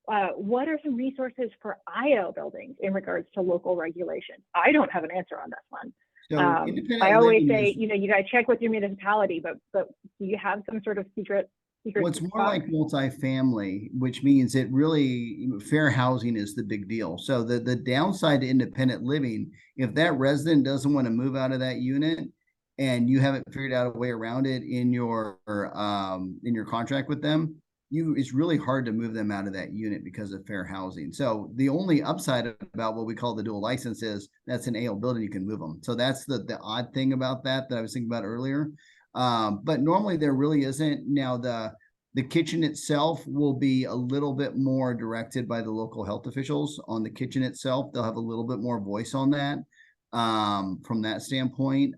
Speaker 1: what are some resources for IL buildings in regards to local regulations? I don't have an answer on this one.
Speaker 2: So
Speaker 1: I always say, you know, you got to check with your municipality, but do you have some sort of secret?
Speaker 2: Well, it's more like multifamily, which means it really, fair housing is the big deal. So the downside to independent living, if that resident doesn't want to move out of that unit and you haven't figured out a way around it in your contract with them, it's really hard to move them out of that unit because of fair housing. So the only upside about what we call the dual license is that's an AL building, you can move them. So that's the odd thing about that I was thinking about earlier. But normally there really isn't. Now the kitchen itself will be a little bit more directed by the local health officials on the kitchen itself. They'll have a little bit more voice on that from that standpoint.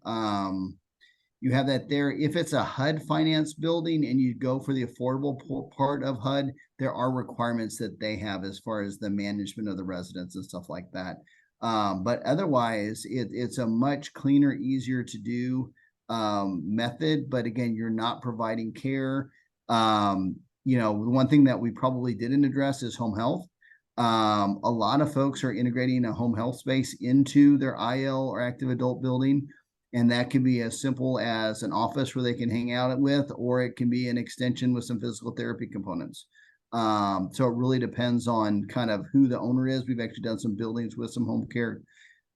Speaker 2: You have that there. If it's a HUD finance building and you go for the affordable part of HUD, there are requirements that they have as far as the management of the residents and stuff like that. But otherwise, it's a much cleaner, easier to do method. But again, you're not providing care. You know, one thing that we probably didn't address is home health. A lot of folks are integrating a home health space into their IL or active adult building. And that can be as simple as an office where they can hang out with, or it can be an extension with some physical therapy components. So it really depends on kind of who the owner is. We've actually done some buildings with some home care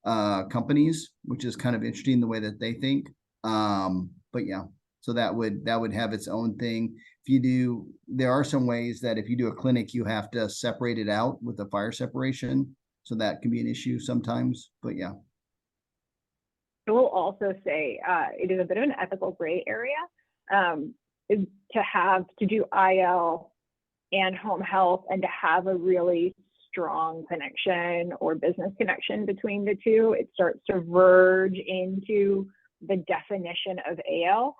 Speaker 2: companies, which is kind of interesting the way that they think. But yeah, so that would have its own thing. There are some ways that if you do a clinic, you have to separate it out with a fire separation. So that can be an issue sometimes, but yeah.
Speaker 1: I will also say it is a bit of an ethical gray area to do IL and home health and to have a really strong connection or business connection between the two. It starts to verge into the definition of AL,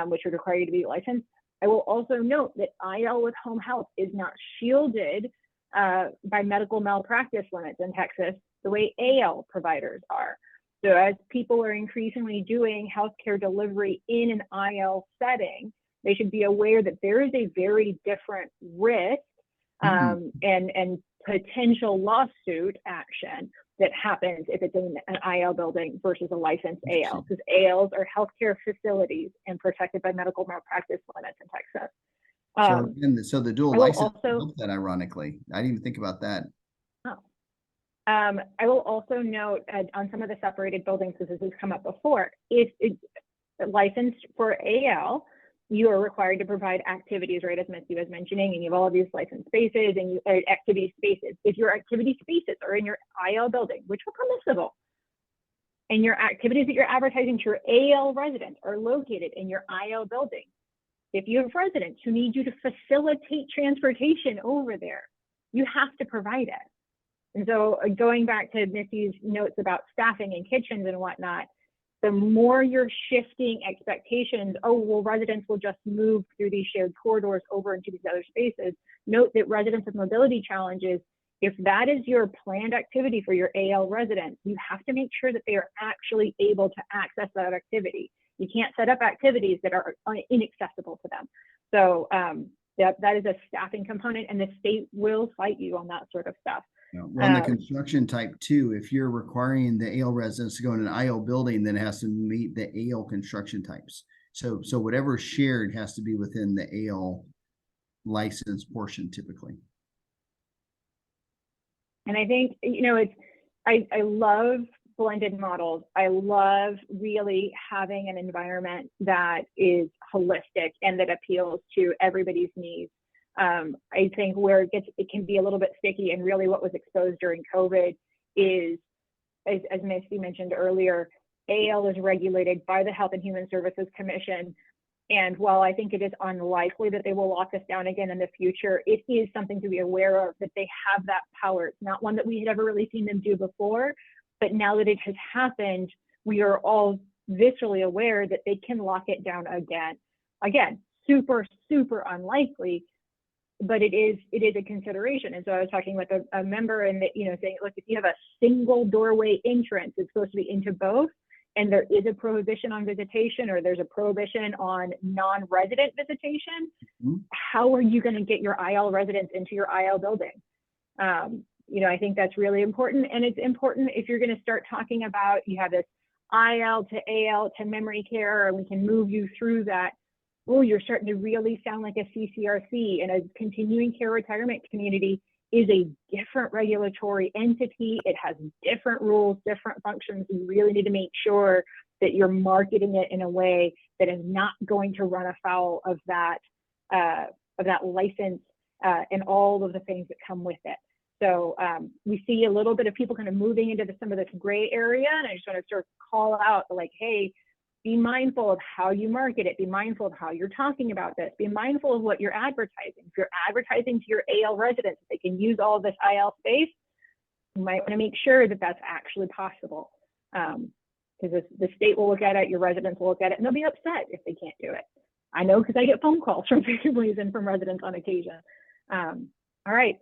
Speaker 1: which would require you to be licensed. I will also note that IL with home health is not shielded by medical malpractice limits in Texas the way AL providers are. So as people are increasingly doing healthcare delivery in an IL setting, they should be aware that there is a very different risk and potential lawsuit action that happens if it's in an IL building versus a licensed AL, because ALs are healthcare facilities and protected by medical malpractice limits in Texas.
Speaker 2: So the dual license helps that, ironically. I didn't even think about that.
Speaker 1: I will also note on some of the separated buildings, because this has come up before, if it's licensed for AL, you are required to provide activities, right, as Misty was mentioning, and you have all of these licensed spaces and activity spaces. If your activity spaces are in your IL building, which are permissible, and your activities that you're advertising to your AL residents are located in your IL building, if you have residents who need you to facilitate transportation over there, you have to provide it. And so going back to Misty's notes about staffing and kitchens and whatnot, the more you're shifting expectations, oh, well, residents will just move through these shared corridors over into these other spaces. Note that residents with mobility challenges, if that is your planned activity for your AL residents, you have to make sure that they are actually able to access that activity. You can't set up activities that are inaccessible to them. So that is a staffing component, and the state will fight you on that sort of stuff.
Speaker 2: Well, on the construction type too, if you're requiring the AL residents to go in an IL building, then it has to meet the AL construction types. So whatever shared has to be within the AL license portion typically.
Speaker 1: And I think, you know, I love blended models. I love really having an environment that is holistic and that appeals to everybody's needs. I think where it can be a little bit sticky, and really what was exposed during COVID is as Misty mentioned earlier, AL is regulated by the Health and Human Services Commission. And while I think it is unlikely that they will lock us down again in the future, it is something to be aware of, that they have that power. It's not one that we had ever really seen them do before, but now that it has happened, we are all viscerally aware that they can lock it down again. Again, super, super unlikely, but it is a consideration. And so I was talking with a member, and saying, look, if you have a single doorway entrance, it's supposed to be into both, and there is a prohibition on visitation, or there's a prohibition on non-resident visitation, how are you going to get your IL residents into your IL building? I think that's really important. And it's important if you're going to start talking about, you have this IL to AL to memory care, and we can move you through that. Oh, you're starting to really sound like a CCRC, and a continuing care retirement community is a different regulatory entity. It has different rules, different functions. You really need to make sure that you're marketing it in a way that is not going to run afoul of that license and all of the things that come with it. So we see a little bit of people kind of moving into some of this gray area, and I just want to sort of call out, like, hey, be mindful of how you market it. Be mindful of how you're talking about this. Be mindful of what you're advertising. If you're advertising to your AL residents, they can use all of this IL space, you might want to make sure that that's actually possible. Because the state will look at it, your residents will look at it, and they'll be upset if they can't do it. I know, because I get phone calls from families and from residents on occasion. All right,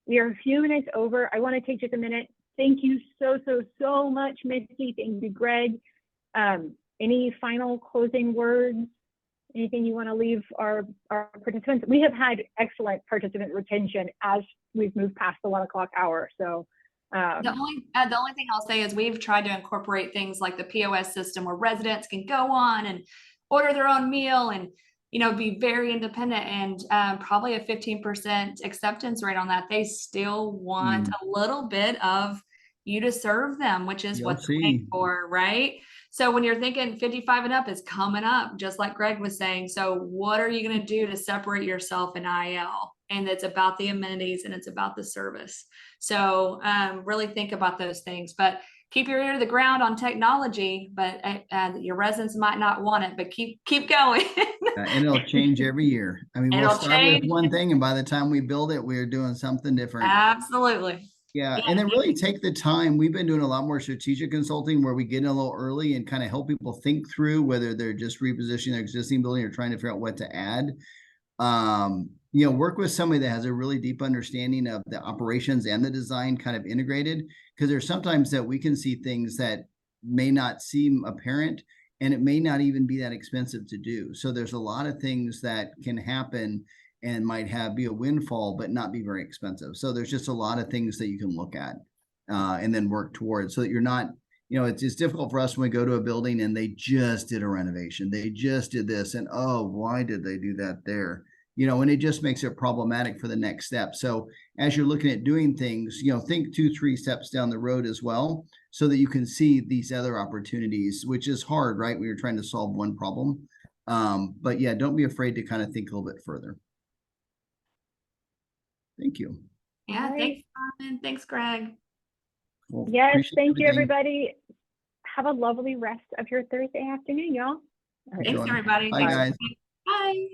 Speaker 1: we are a few minutes over. I want to take just a minute. Thank you so much, Misty. Thank you, Greg. Any final closing words? Anything you want to leave our participants? We have had excellent participant retention as we've moved past the 1 o'clock hour. So
Speaker 3: the only thing I'll say is we've tried to incorporate things like the POS system, where residents can go on and order their own meal and be very independent, and probably a 15% acceptance rate on that. They still want a little bit of you to serve them, which is what they're paying for, right? So when you're thinking 55 and up is coming up, just like Greg was saying. So what are you going to do to separate yourself in IL? And it's about the amenities, and it's about the service. So really think about those things, but keep your ear to the ground on technology. But your residents might not want it, but keep going.
Speaker 2: And it'll change every year. I mean, we'll start with one thing, and by the time we build it, we're doing something different.
Speaker 3: Absolutely.
Speaker 2: Yeah, and then really take the time. We've been doing a lot more strategic consulting, where we get in a little early and kind of help people think through whether they're just repositioning their existing building or trying to figure out what to add. Work with somebody that has a really deep understanding of the operations and the design kind of integrated, because there's sometimes that we can see things that may not seem apparent, and it may not even be that expensive to do. So there's a lot of things that can happen and might be a windfall, but not be very expensive. So there's just a lot of things that you can look at and then work towards, so that you're not, it's difficult for us when we go to a building and they just did a renovation. They just did this, and oh, why did they do that there? And it just makes it problematic for the next step. So as you're looking at doing things, think 2-3 steps down the road as well, so that you can see these other opportunities, which is hard, right? When you're trying to solve one problem. But yeah, don't be afraid to kind of think a little bit further. Thank you.
Speaker 3: Yeah, thanks, Carmen. Thanks, Greg.
Speaker 2: Well,
Speaker 1: yes, thank you, everybody. Have a lovely rest of your Thursday afternoon, y'all.
Speaker 3: Thanks, everybody.
Speaker 2: Bye, guys.
Speaker 3: Bye.